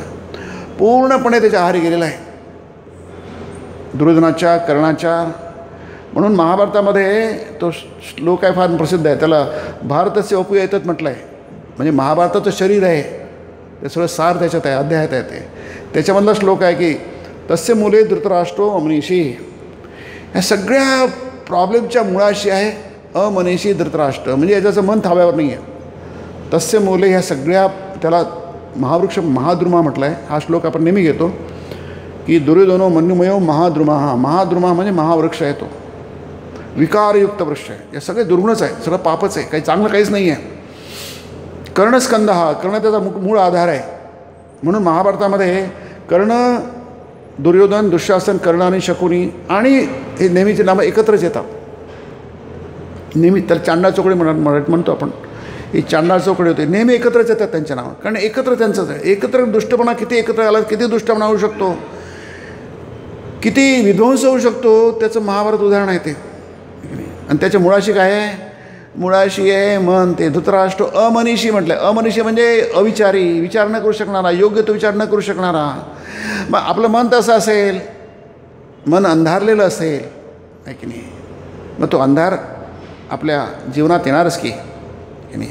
पूर्णपणे त्याच्या आहारी गेलेला आहे दुर्योधनाच्या कर्णाच्या. म्हणून महाभारतामध्ये तो श्लोक आहे, फार प्रसिद्ध आहे. त्याला भारतस्य वपू येतात म्हटलं आहे. म्हणजे महाभारताचं शरीर आहे, ते सगळं सार त्याच्यात आहे, अध्यायात आहे. त्याच्यामधला श्लोक आहे की तस्य मुले धृतराष्ट्रो अमनीषी. ह्या सगळ्या प्रॉब्लेमच्या मुळाशी आहे अमनीषी धृतराष्ट्र. म्हणजे याच्याचं मन थाव्यावर नाही आहे. तस्य मुले ह्या सगळ्या, त्याला महावृक्ष महाद्रुमा म्हटलं आहे. हा श्लोक आपण नेहमी घेतो की दुर्योधनो मन्युमयो महाद्रुमा. हा महाद्रुमा म्हणजे महावृक्ष आहे, तो विकारयुक्त वृक्ष आहे. हे सगळे दुर्गुणच आहे, सगळं पापच आहे, काही चांगलं काहीच नाही आहे. कर्णस्कंद, हा कर्ण त्याचा मूळ आधार आहे. म्हणून महाभारतामध्ये कर्ण, दुर्योधन, दुःशासन, कर्ण आणि शकुनी आणि हे नेहमीचे नामं एकत्रच येतात. नेहमी त्याला चांडा चोकडी म्हणतो आपण. ही चांडाळ चौकडी होती, नेहमी एकत्रच येतात त्यांच्या नावं, कारण एकत्र त्यांचंच आहे. एकत्र दुष्टपणा किती एकत्र आला, किती दुष्टपणा होऊ शकतो, किती विध्वंस होऊ शकतो, त्याचं महाभारत उदाहरण आहे ते. आणि त्याच्या मुळाशी काय आहे? मुळाशी आहे मन. ते धृतराष्ट्र अमनीषी म्हटलं. अमनीषी म्हणजे अविचारी, विचार न करू शकणारा, योग्य तो विचार न करू शकणारा. मग आपलं मन तसं असेल, मन अंधारलेलं असेल, आहे की नाही, मग तो अंधार आपल्या जीवनात येणारच की नाही.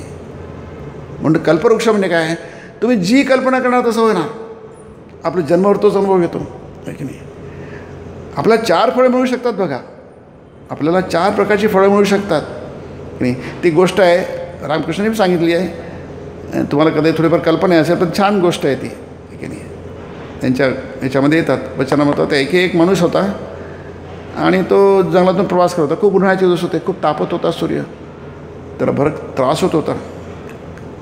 म्हणून कल्पवृक्ष म्हणजे काय? तुम्ही जी कल्पना करणार तसं होणार. आपल्या जन्मावर तोच अनुभव घेतो, आहे की नाही. आपल्याला 4 फळं मिळू शकतात बघा. आपल्याला 4 प्रकारची फळं मिळू शकतात की नाही. ती गोष्ट आहे रामकृष्णांनी सांगितली आहे. तुम्हाला कधी थोडीफार कल्पना असेल पण छान गोष्ट आहे ती, की नाही. त्यांच्या ह्याच्यामध्ये येतात वचनामध्ये. होता एक माणूस होता आणि तो जंगलातून प्रवास करत होता. खूप उन्हाळ्याचे दिवस होते, खूप तापत होता सूर्य, त्याला भरक त्रास होत होता.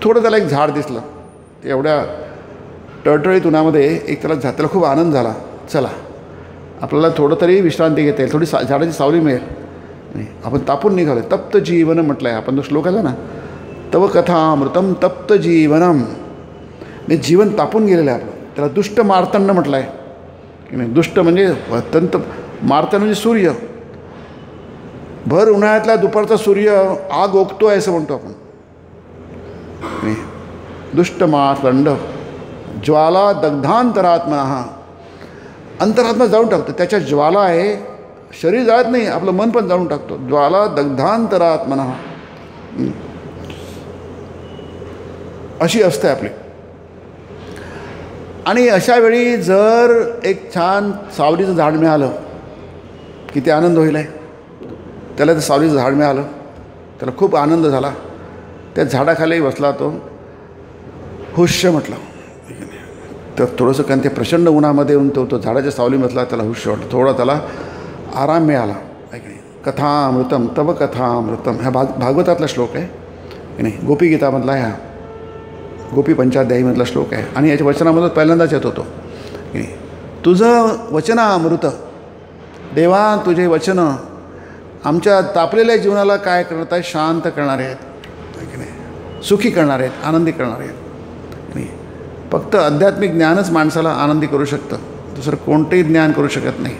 थोडं त्याला एक झाड दिसलं. एवढ्या टळटळीत उन्हामध्ये एक त्याला खूप आनंद झाला. चला आपल्याला थोडं तरी विश्रांती घेता येईल, थोडी झाडाची सावली मिळेल. नाही, आपण तापून निघालो. तप्त जीवन म्हटलं आहे आपण. तो श्लोक आहे ना, तव कथामृतम तप्त जीवनम. म्हणजे जीवन तापून गेलेलं आहे आपलं. त्याला दुष्ट मार्तंड म्हटलं आहे की नाही. दुष्ट म्हणजे अत्यंत, मार्तंड म्हणजे सूर्य. भर उन्हाळ्यातला दुपारचा सूर्य आग ओकतो आहे असं म्हणतो आपण. दुष्ट मार्तंड ज्वाला दग्धांतरात्मा. हा अंतरात्मा जाळून टाकतो. त्याच्या ज्वाला आहे, शरीर जाळत नाही, आपलं मन पण जाळून टाकतो. ज्वाला दग्धांतरात्मना अशी असते आपली. आणि अशा वेळी जर एक छान सावलीचं झाड मिळालं, किती आनंद होईल आहे. त्याला ते सावलीचं झाड मिळालं, त्याला खूप आनंद झाला. त्या झाडाखाली बसला तो, हुश्य म्हटलं. तर थोडंसं कारण ते प्रचंड उन्हामध्ये येऊन तो झाडाच्या सावली बसला, त्याला हुश्य वाटलं. थोडा त्याला आराम मिळाला. ऐकणे कथामृतम तव कथामृतम. हा भागवतातला श्लोक आहे की नाही. गोपीगीतामधला ह्या गोपी पंचाध्यायीमधला श्लोक आहे. आणि याच्या वचनामधून पहिल्यांदाच येत होतो की नाही. तुझं वचनामृत देवा, तुझे वचनं आमच्या तापलेल्या जीवनाला काय करत आहे? शांत करणारे आहेत, की नाही, सुखी करणारे आहेत, आनंदी करणारे आहेत. नाही, फक्त आध्यात्मिक ज्ञानच माणसाला आनंदी करू शकतं, दुसरं कोणतंही ज्ञान करू शकत नाही.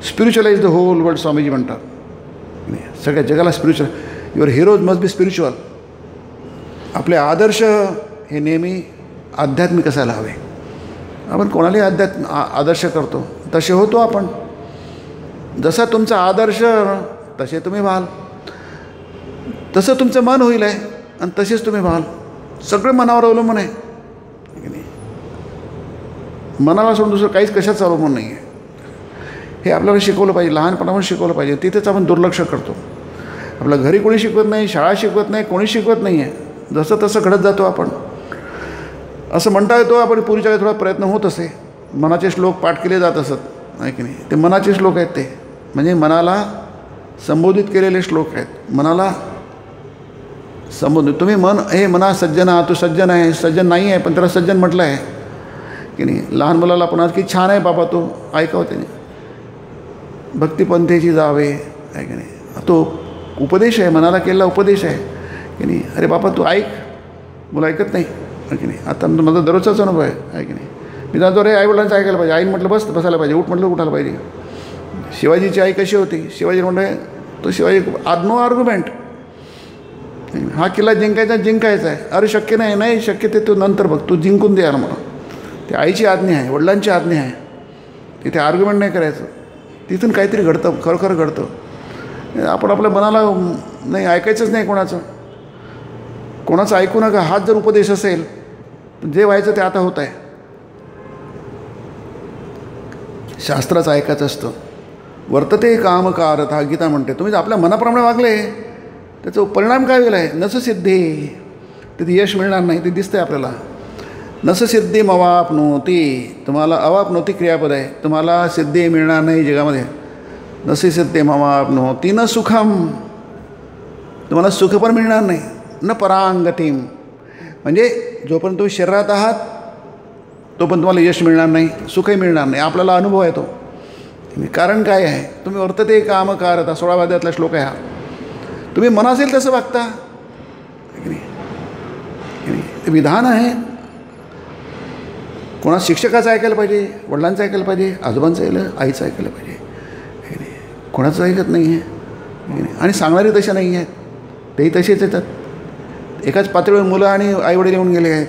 स्पिरिच्युअलाइज द होल वर्ल्ड स्वामीजी म्हणतात. नाही, सगळ्या जगाला spiritual. Your heroes must be spiritual. आपले आदर्श हे नेहमी आध्यात्मिक असायला हवे. आपण कोणालाही आदर्श करतो तसे होतो आपण. जसा तुमचा आदर्श तसे तुम्ही व्हाल, तसं तुमचं मन होईल आहे आणि तसेच तुम्ही व्हाल. सगळं मनावर अवलंबून आहे की नाही. मनाला सोडून दुसरं काहीच कशाच अवलंबून नाही आहे. हे आपल्याला शिकवलं पाहिजे, लहानपणापासून शिकवलं पाहिजे. तिथेच आपण दुर्लक्ष करतो. आपल्या घरी कोणी शिकवत नाही, शाळा शिकवत नाही, कोणी शिकवत नाही आहे. जसं तसं घडत जातो आपण. असं म्हणता येतो आपण पूर्वीच्या वेळी थोडा प्रयत्न होत असे. मनाचे श्लोक पाठ केले जात असत, आहे की नाही. ते मनाचे श्लोक आहेत, ते म्हणजे मनाला संबोधित केलेले श्लोक आहेत. मनाला संबोधित. तुम्ही मन हे मना सज्जन, तू सज्जन आहे, सज्जन नाही आहे पण त्याला सज्जन म्हटलं आहे की नाही. लहान मुलाला पण की छान आहे बाबा, तो ऐकावं त्याने. भक्तिपंथेची जावे, आहे की नाही. तो उपदेश आहे, मनाला केलेला उपदेश आहे की नाही. अरे बाबा तू ऐक, मुलं ऐकत नाही, आहे की नाही. आता माझा दररोजचाच अनुभव आहे की नाही. मी जातो रे आईवडिलांचं ऐकायला पाहिजे. आईन म्हटलं बसायला पाहिजे, उठ म्हटलं उठायला पाहिजे. शिवाजीची आई कशी होती? शिवाजी म्हणलं तो शिवाजी नो आर्ग्युमेंट. हा किल्ला जिंकायचा आहे. अरे शक्य नाही शक्य, ते तू नंतर बघ, तू जिंकून दे यार मला. ते आईची आज्ञा आहे, वडिलांची आज्ञा आहे. तिथे आर्ग्युमेंट नाही करायचं. तिथून काहीतरी घडतं, खरोखर घडतं. आपण आपल्या मनाला नाही ऐकायचंच नाही कोणाचं ऐकू नका. हाच जर उपदेश असेल, जे व्हायचं ते आता होत आहे. शास्त्राचं ऐकायचं असतं. वर्तते कामकारता, गीता म्हणते. तुम्ही आपल्या मनाप्रमाणे वागले त्याचा परिणाम काय होईल आहे? नससिद्धी. तिथे यश मिळणार नाही, ते दिसतंय आपल्याला. नससिद्धी मवाप्नोती. तुम्हाला अवाप्नोती क्रियापद आहे. तुम्हाला सिद्धी मिळणार नाही जगामध्ये. नससिद्धी मवाप्नोती न सुखम. तुम्हाला सुख पण मिळणार नाही. न परांगतीम. म्हणजे जोपर्यंत तुम्ही शरीरात आहात तोपर्यंत तुम्हाला यश मिळणार नाही, सुखही मिळणार नाही. आपल्याला अनुभव येतो. कारण काय आहे? तुम्ही वर्तते कामकारता, 16व्या अध्यायातला श्लोक आहे हा. तुम्ही मन असेल तसं वागता की नाही. ते विधान आहे. कोणा शिक्षकाचं ऐकायला पाहिजे, वडिलांचं ऐकायला पाहिजे, आजोबांचं ऐकलं, आईचं ऐकायला पाहिजे. कोणाचं ऐकत नाही आहे. आणि सांगणारे तसे नाही आहेत, तेही तसेच येतात. एकाच पातळीवर मुलं आणि आईवडील येऊन गेले आहेत.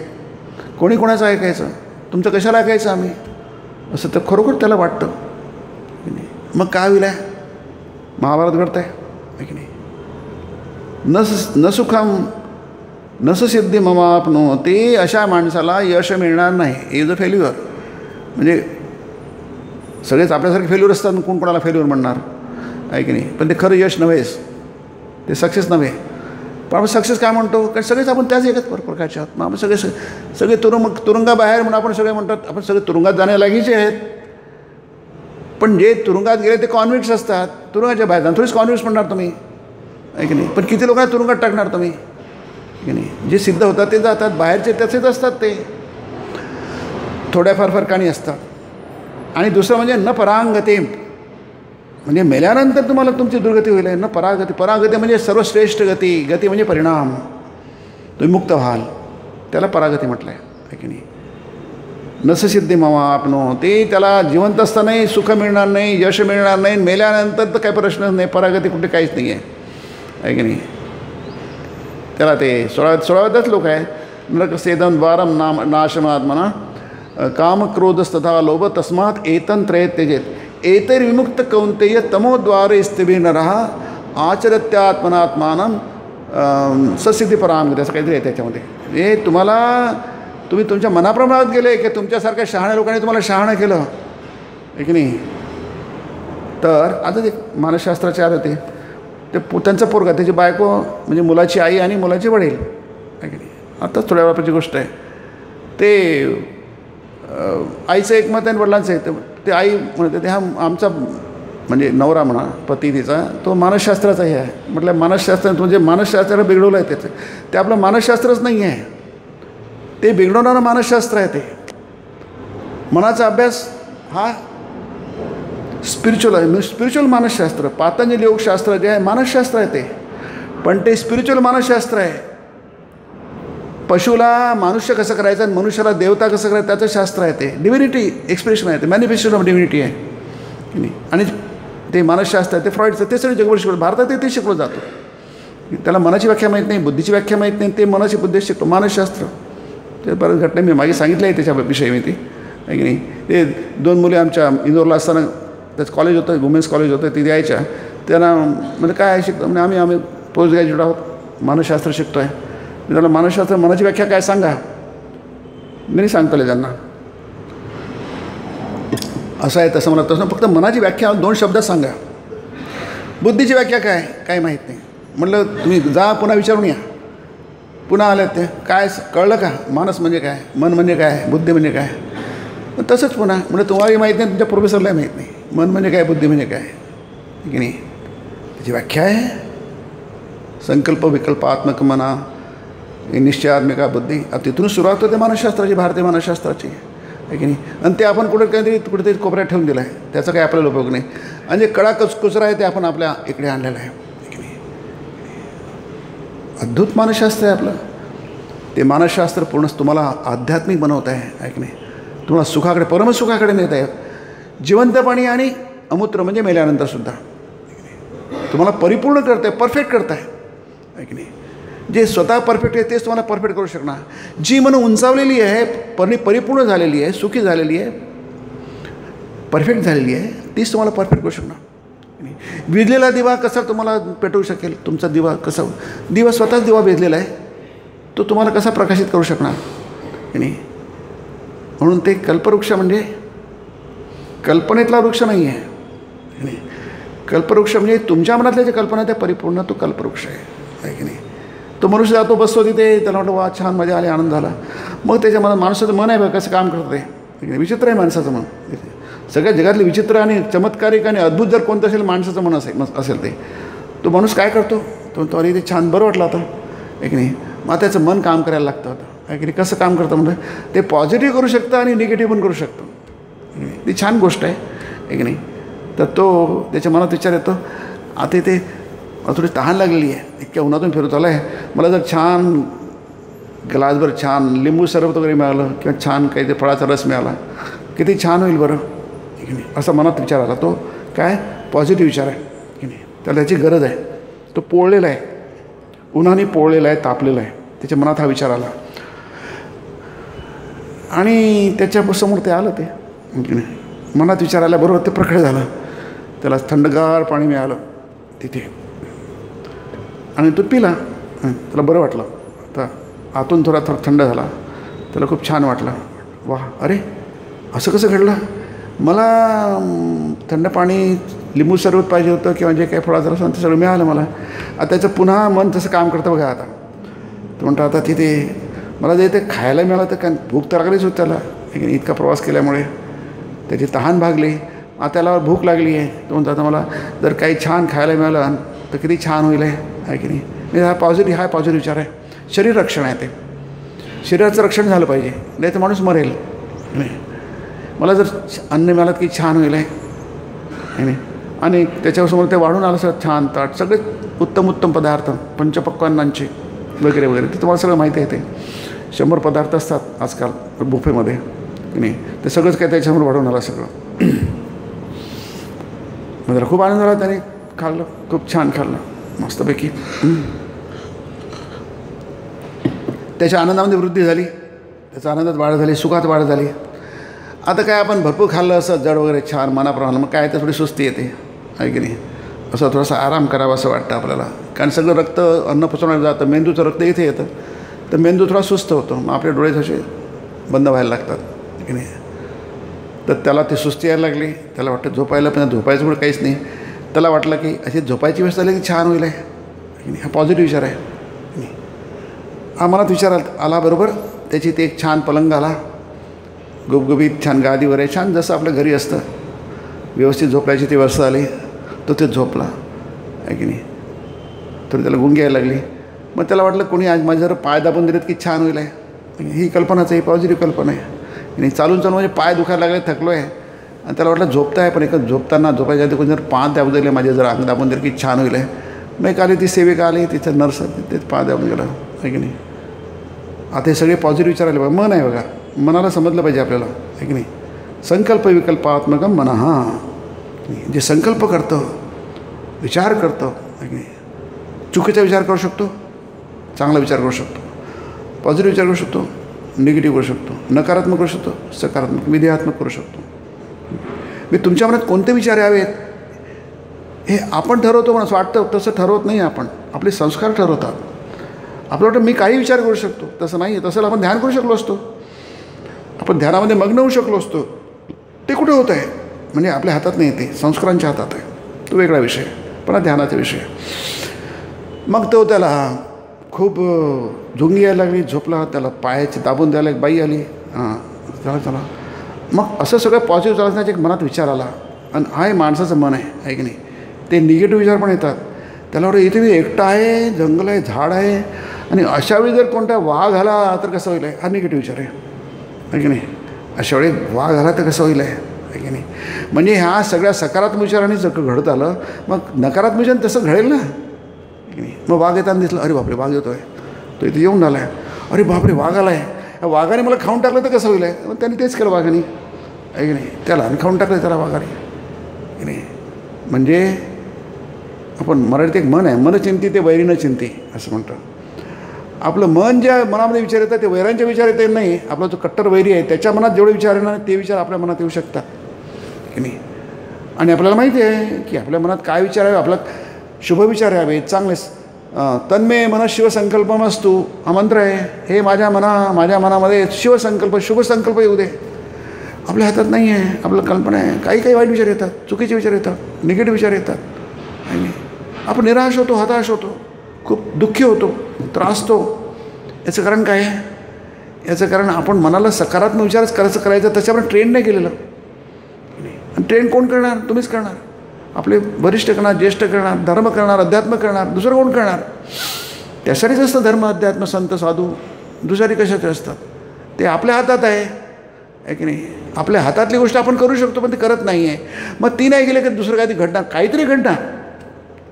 कोणी कोणाचं ऐकायचं, तुमचं कशाला ऐकायचं आम्ही, असं तर खरोखर त्याला वाटतं. मग काय होईल आहे, महाभारत घडत आहे की नाही. न सुखम नस सिद्धी ममापनो, ते अशा माणसाला यश मिळणार नाही. Is a failure. म्हणजे सगळेच आपल्यासारखे फेल्युअर असतात, कोण कोणाला फेल्युअर म्हणणार आहे की नाही. पण ते खरं यश नव्हेच, ते सक्सेस नव्हे. पण आपण सक्सेस काय म्हणतो, कारण सगळेच आपण त्याच एकच प्रकारचे आहात. मग आपण सगळे तुरुंगाबाहेर म्हणून आपण सगळे म्हणतात, आपण सगळे तुरुंगात जाण्यालागीचे आहेत. पण जे तुरुंगात गेले ते कॉन्व्हिक्ट्स असतात. तुरुंगाच्या बाहेर जाऊन थोडीच कॉन्व्हिक्ट्स म्हणणार तुम्ही, आहे की नाही. पण किती लोकांना तुरुंगात टाकणार तुम्ही, की नाही. जे सिद्ध होतात ते जातात, बाहेरचे तसेच असतात, ते थोड्याफार फरकाने असतात. आणि दुसरं म्हणजे न परांगते, म्हणजे मेल्यानंतर तुम्हाला तुमची दुर्गती होईल. न परागती, परागती म्हणजे सर्वश्रेष्ठ गती. गती म्हणजे परिणाम, तुम्ही मुक्त व्हाल, त्याला परागती म्हटलं आहे की नाही. नससिद्धी ममा आपनो, ते त्याला जिवंत असतानाही सुख मिळणार नाही, यश मिळणार नाही. मेल्यानंतर तर काही प्रश्नच नाही, परागती कुठे काहीच नाही आहे की नाही. त्याला ते 16वाच लोक आहे. नरकसेदन द्वारम नाशमात्मना काम क्रोधस्तथा लोभ तस्मात एतन त्रय त्यजेत एतैर्विमुक्त कौंतेय तमोद्वारे स्थिभिर नरः आचरत्यात्मनात्मानं ससिद्धी परामगती, असं काहीतरी आहे त्याच्यामध्ये. हे तुम्ही तुमच्या मनाप्रमाणात गेले की तुमच्यासारख्या शहाण्या लोकांनी तुम्हाला शहाणं केलं आहे की नाही. तर आता ते मानसशास्त्राचे आले ते त्यांचा पोरगा, त्याची बायको म्हणजे मुलाची आई आणि मुलाचे वडील आहे की नाही. आताच थोड्या वेळाची गोष्ट आहे. ते आईचं एक मत आहे, वडिलांचं आहे. ते आई म्हणते ते हा आमचा म्हणजे नवरा म्हणा, पती तिचा, तो मानसशास्त्राचाही आहे. म्हटलं मानसशास्त्र म्हणजे मानसशास्त्राला बिघडवलं आहे त्याचं. ते आपलं मानसशास्त्रच नाही आहे, ते बिघडवणारं मानसशास्त्र आहे. ते मनाचा अभ्यास हा स्पिरिच्युअल आहे. स्पिरिच्युअल मानसशास्त्र, पातंजली योगशास्त्र जे आहे मानसशास्त्र आहे ते, पण ते स्पिरिच्युअल मानसशास्त्र आहे. पशुला मनुष्य कसं करायचं आणि मनुष्याला देवता कसं करायचं त्याचं शास्त्र आहे ते. डिव्हिनिटी एक्सप्रेशन आहे ते, मॅनिफेस्टेशन ऑफ डिव्हिनिटी आहे की नाही. आणि ते मानसशास्त्र आहे ते फ्रॉइडचं, ते सगळं जगभर शिकवलं. भारतात ते शिकवलं जातं. त्याला मनाची व्याख्या माहीत नाही, बुद्धीची व्याख्या माहीत नाही, ते मनाची बुद्धी शिकतो मानसशास्त्र. ते बऱ्याच घटना मी मागे सांगितलं आहे त्याच्याविषयी मी ती आहे की नाही. ते 2 मुली आमच्या इंदोरला असताना त्याचं कॉलेज होतं, वुमेन्स कॉलेज होतं, ती द्यायच्या. त्यांना म्हणजे काय शिकतो म्हणजे आम्ही पोस्ट ग्रॅज्युएट आहोत, मानसशास्त्र शिकतो आहे. मी त्याला मानसशास्त्र मनाची व्याख्या काय सांगा, मी नाही सांगतो त्यांना असं आहे तसं. मला तसं फक्त मनाची व्याख्या 2 शब्दात सांगा. बुद्धीची व्याख्या काय, काही माहीत नाही. म्हटलं तुम्ही जा पुन्हा विचारून या. पुन्हा आल्यात ते काय कळलं का, मानस म्हणजे काय, मन म्हणजे काय, बुद्धी म्हणजे काय. तसंच पुन्हा म्हणजे तुम्हालाही माहीत नाही, तुमच्या प्रोफेसरलाही माहीत नाही मन म्हणजे काय, बुद्धी म्हणजे काय की नाही. त्याची व्याख्या आहे संकल्प विकल्पात्मक मना, निश्चयात्मिका बुद्धी. तिथून सुरुवात होते मानसशास्त्राची, भारतीय मानसशास्त्राची आहे की नाही. आणि ते आपण कुठेतरी कोपऱ्यात ठेवून दिलं आहे, त्याचा काही आपल्याला उपयोग नाही. आणि जे कडा कुचरा आहे ते आपण आपल्या इकडे आणलेलं आहे की नाही. अद्भुत मानसशास्त्र आहे आपलं ते. मानसशास्त्र पूर्ण तुम्हाला आध्यात्मिक बनवत आहे की नाही. तुम्हाला सुखाकडे, परमसुखाकडे नेत आहे, जिवंतपणी आणि अमूत्र म्हणजे मेल्यानंतरसुद्धा तुम्हाला परिपूर्ण करत आहे, परफेक्ट करत आहे की नाही. जे स्वतः परफेक्ट आहे तेच तुम्हाला परफेक्ट करू शकणार. जी मन उंचावलेली आहे, परिपूर्ण झालेली आहे, सुखी झालेली आहे, परफेक्ट झालेली आहे, तीच तुम्हाला परफेक्ट करू शकणार. विझलेला दिवा कसा तुम्हाला पेटवू शकेल, तुमचा दिवा कसा, दिवा स्वतःच दिवा विझलेला आहे, तो तुम्हाला कसा प्रकाशित करू शकणार की नाही. म्हणून ते कल्पवृक्ष म्हणजे कल्पनेतला वृक्ष नाही आहे. कल्पवृक्ष म्हणजे तुमच्या मनातल्या ज्या कल्पना त्या परिपूर्ण, तो कल्पवृक्ष आहे की नाही. तो मनुष्य जातो, बसतो तिथे, त्याला वाटतं वा छान मजा आली, आनंद झाला. मग त्याच्या मनात माणसाचं मन आहे बघा कसं काम करतं ते. विचित्र आहे माणसाचं मन. सगळ्या जगातले विचित्र आणि चमत्कारिक आणि अद्भुत जर कोणतं असेल माणसाचं मन असेल ते, तो माणूस काय करतो, तो अरे ते छान बरं वाटलं होतं आहे की नाही. मग त्याचं मन काम करायला लागतं आता आहे की नाही. कसं काम करतं म्हणजे ते पॉझिटिव्ह करू शकतं आणि निगेटिव्ह पण करू शकतं. ती छान गोष्ट आहे की नाही. तर तो त्याच्या मनात विचार येतो, आता ते थोडी तहान लागलेली आहे, इतक्या उन्हातून फिरत आला आहे, मला जर छान ग्लासभर छान लिंबू सरबत वगैरे मिळालं किंवा छान काहीतरी फळाचा रस मिळाला, किती छान होईल बरं की नाही, असा मनात विचार आला. तो काय पॉझिटिव्ह विचार आहे की नाही, त्याला त्याची गरज आहे. तो पोळलेला आहे, उन्हाने पोळलेला आहे, तापलेला आहे. त्याच्या मनात हा विचार आला आणि त्याच्यासमोर ते आलं ते की नाही. मनात विचार आल्याबरोबर ते प्रकट झालं. त्याला थंडगार पाणी मिळालं तिथे आणि तो पिला. त्याला बरं वाटलं. आता आतून थोडा थंड झाला. त्याला खूप छान वाटलं. वा, अरे असं कसं घडलं, मला थंड पाणी लिंबू सरबत पाहिजे होतं किंवा जे काही फळाचं रस ते सगळं मिळालं मला. आता त्याचं पुन्हा मन तसं काम करतं बघा. आता तो म्हणतो आता तिथे मला जे ते खायला मिळालं तर काय भूक तर लागलीच होती त्याला, इतका प्रवास केल्यामुळे त्याची तहान भागली. आता त्याला भूक लागली आहे. तो म्हणतो आता मला जर काही छान खायला मिळालं तर किती छान होईल आहे की नाही. म्हणजे हा पॉझिटिव्ह विचार आहे. शरीर रक्षण आहे ते. शरीराचं रक्षण झालं पाहिजे, नाही तर माणूस मरेल. नाही, मला जर अन्न मिळालं की छान होईल आहे नाही. आणि त्याच्यासमोर ते वाढून आलं सगळं छान ताट, सगळे उत्तम पदार्थ पंचपक्वान्नांचे वगैरे वगैरे, ते तुम्हाला सगळं माहिती आहे. ते 100 पदार्थ असतात आजकाल बुफेमध्ये की नाही. ते सगळंच काय त्याच्यासमोर वाढून आलं सगळं. मला खूप आनंद झाला. त्याने खाल्लं, खूप छान खाल्लं मस्तपैकी. त्याच्या आनंदामध्ये वृद्धी झाली, त्याच्या आनंदात वाढ झाली, सुखात वाढ झाली. आता काय आपण भरपूर खाल्लं असं जड वगैरे छान मनाप्रमाणे, मग काय तर थोडी सुस्ती येते आहे की नाही. असं थोडासा आराम करावा असं वाटतं आपल्याला. कारण सगळं रक्त अन्न पचवण्यात जातं, मेंदूचं रक्त इथे येतं, तर मेंदू थोडा सुस्त होतो. मग आपले डोळे थोडे बंद व्हायला लागतात की नाही. तर त्याला ती सुस्ती यायला लागली. त्याला वाटतं झोपायला, पण झोपायचं पुढे काहीच नाही. त्याला वाटलं की अशी झोपायची व्यवस्था झाली की छान होईल आहे की नाही. हा पॉझिटिव्ह विचार आहे. हा मनात विचार आला बरोबर. त्याची ते एक छान पलंग आला, गुबगुबीत छान गादीवर आहे, छान जसं आपल्या घरी असतं व्यवस्थित झोपायची ती व्यवस्था आली. तो ते झोपला आहे की नाही. तर त्याला गुंगी यायला लागली. मग त्याला वाटलं कोणी आज माझ्या जर पाय दाबून दिलेत की छान होईल आहे. ही कल्पनाच आहे, ही पॉझिटिव्ह कल्पना आहे. आणि चालून म्हणजे पाय दुखायला लागले, थकलो आहे. आणि त्याला वाटलं झोपता आहे, पण एक झोपायच्या आधी कोणी जर पाय दाबून दिले माझे, जर अंग दाबून दिले की छान होईल आहे. मग एक आली ती सेविका आली, तिचं नर्स ते पाय दाबून गेलं आहे की नाही. आता हे सगळे पॉझिटिव्ह विचार आले बघा. मन आहे बघा, मनाला समजलं पाहिजे आपल्याला आहे की नाही. संकल्प विकल्पात्मकम मन. हां, जे संकल्प करतं, विचार करतं आहे की नाही. चुकीचा विचार करू शकतो, चांगला विचार करू शकतो, पॉझिटिव्ह विचार करू शकतो, निगेटिव्ह करू शकतो, नकारात्मक करू शकतो, सकारात्मक विधेयात्मक करू शकतो. मी तुमच्या मनात कोणते विचार यावेत हे आपण ठरवतो. म्हणून असं वाटतं, तसं ठरवत नाही आपण. आपले संस्कार ठरवतात. आपलं वाटतं मी काही विचार करू शकतो, तसं नाही आहे. तसं आपण ध्यान करू शकलो असतो, आपण ध्यानामध्ये मग्न होऊ शकलो असतो. ते कुठे होत आहे म्हणजे आपल्या हातात नाही, ते संस्कारांच्या हातात आहे. तो वेगळा विषय, पण हा ध्यानाचा विषय. मग तो त्याला खूप झुंगी यायला लागली, झोपला. त्याला पायाची दाबून द्यायला एक बाई आली. हां, चला. मग असं सगळं पॉझिटिव्ह चालण्याचा एक मनात विचार आला. आणि हा माणसाचं मन आहे की नाही. ते निगेटिव्ह विचार पण येतात. त्याला वाटतं इथे मी एकटा आहे, जंगल आहे, झाड आहे, आणि अशावेळी जर कोणता वाघ आला तर कसं होईल. हा निगेटिव्ह विचार आहे की नाही. अशावेळी वाघ आला तर कसं होईल आहे की नाही. म्हणजे ह्या सगळ्या सकारात्मक विचारांनी जर घडत आलं, मग नकारात्मक विचार तसं घडेल ना की नाही. मग वाघ येताना दिसलं, अरे बापरे वाघ येतो आहे, तो इथे येऊन आला आहे. अरे बापरे वाघ आला आहे, या वाघाने मला खाऊन टाकलं तर कसं होईल आहे. मग त्यांनी तेच केलं वाघाने आहे की नाही. त्याला आणि खाऊन टाकलं त्याला वाघाने की नाही. म्हणजे आपण मराठीत एक मन आहे, मन चिंती ते वैरी न चिंती असं म्हणतं. आपलं मन ज्या मनामध्ये विचार येतात ते वैरांचे विचार येते नाही. आपला जो कट्टर वैरी आहे त्याच्या मनात जेवढे विचार येणार ते विचार आपल्या मनात येऊ शकतात की नाही. आणि आपल्याला माहिती आहे की आपल्या मनात काय विचार आहे. आपला शुभ विचार यावे, चांगले. तन्मे मन शिवसंकल्पमस्तु हा मंत्र आहे. हे माझ्या मनामध्ये शिवसंकल्प, शुभ संकल्प येऊ दे. आपल्या हातात नाही आहे, आपल्याला कल्पना आहे. काही वाईट विचार येतात, चुकीचे विचार येतात, निगेटिव्ह विचार येतात आणि आपण निराश होतो, हताश होतो, खूप दुःखी होतो, त्रासतो. याचं कारण काय आहे. याचं कारण आपण मनाला सकारात्मक विचारच करायचा त्याच्यावर ट्रेन नाही केलेलं. आणि ट्रेन कोण करणार. तुम्हीच करणार. आपले वरिष्ठ करणार, ज्येष्ठ करणार, धर्म करणार, अध्यात्म करणार. दुसरं कोण करणार. त्यासाठीच असतं धर्म, अध्यात्म, संत, साधू. दुसरी कशाचे असतात. ते आपल्या हातात आहे की नाही. आपल्या हातातली गोष्ट आपण करू शकतो, पण ते करत नाही आहे. मग ती नाही गेले की दुसरं काहीतरी घडणार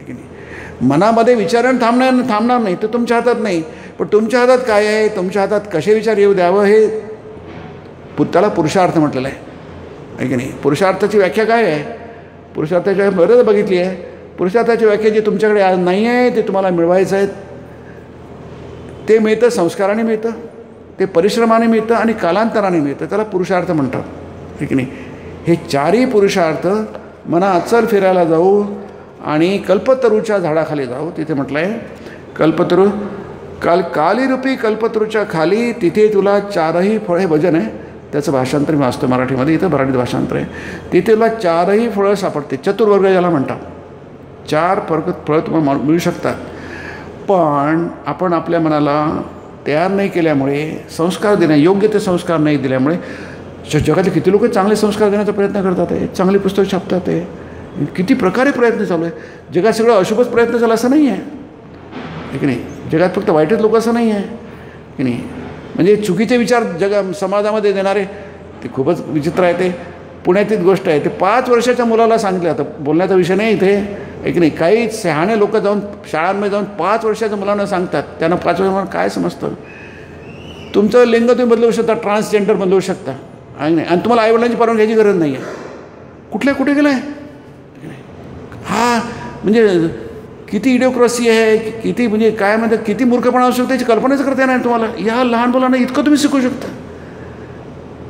की नाही. मनामध्ये विचारण थांबणार नाही, ते तुमच्या हातात नाही. पण तुमच्या हातात काय आहे, तुमच्या हातात कसे विचार येऊ द्यावं, हे त्याला पुरुषार्थ म्हटलेलं आहे की नाही. पुरुषार्थाची व्याख्या काय आहे? पुरुषार्थाची व्याख्या बरंच बघितली आहे. पुरुषार्थाची व्याख्या जी तुमच्याकडे आज नाही आहे, ते तुम्हाला मिळवायचं आहे. ते मिळतं संस्काराने मिळतं, ते परिश्रमाने मिळतं आणि कालांतराने मिळतं. त्याला पुरुषार्थ म्हणतात, आहे की नाही. हे चारही पुरुषार्थ म्हणा, चल फिरायला जाऊ आणि कल्पतरूच्या झाडाखाली जाऊ. तिथे म्हटलं आहे कल्पतरू कालीरूपी कल्पतरूच्या खाली, तिथे तुला चारही फळे भजन आहे. त्याचं भाषांतर मी वाचतो मराठीमध्ये, इथं मराठीत भाषांतर आहे. तिथे तुला चारही फळं सापडते. चतुर्वर्ग ज्याला म्हणतात, 4 फळं तुम्हाला मिळू शकतात. पण आपण आपल्या मनाला तयार नाही केल्यामुळे, संस्कार योग्य ते संस्कार नाही दिल्यामुळे, जगातले किती लोक चांगले संस्कार देण्याचा प्रयत्न करतात आहे, चांगली पुस्तकं छापतात आहे, किती प्रकारे प्रयत्न चालू आहे. जगात सगळं अशुभच प्रयत्न झाला असं नाही आहे की नाही. जगात फक्त वाईटच लोक असं नाही आहे की नाही. म्हणजे चुकीचे विचार समाजामध्ये देणारे ते खूपच विचित्र आहे. ते पुण्यातीच गोष्ट आहे. ते 5 वर्षाच्या मुलाला सांगितलं, आता बोलण्याचा विषय नाही इथे, आहे की नाही. काही शहाणे लोक जाऊन शाळांमध्ये जाऊन 5 वर्षाच्या मुलांना सांगतात, त्यांना 5 वर्षांना काय समजतं. तुमचं लिंग तुम्ही बदलवू शकता, ट्रान्सजेंडर बदलवू शकता, आहे नाही. आणि तुम्हाला आईवडिलांची परवानगी घ्यायची गरज नाही आहे. कुठे गेलं आहे हा. म्हणजे किती इडिओक्रॉसी आहे, किती म्हणजे काय म्हणतात, किती मूर्खपणा असू शकतो त्याची कल्पनाच करता येणार तुम्हाला. या लहान मुलांना इतकं तुम्ही शिकू शकता.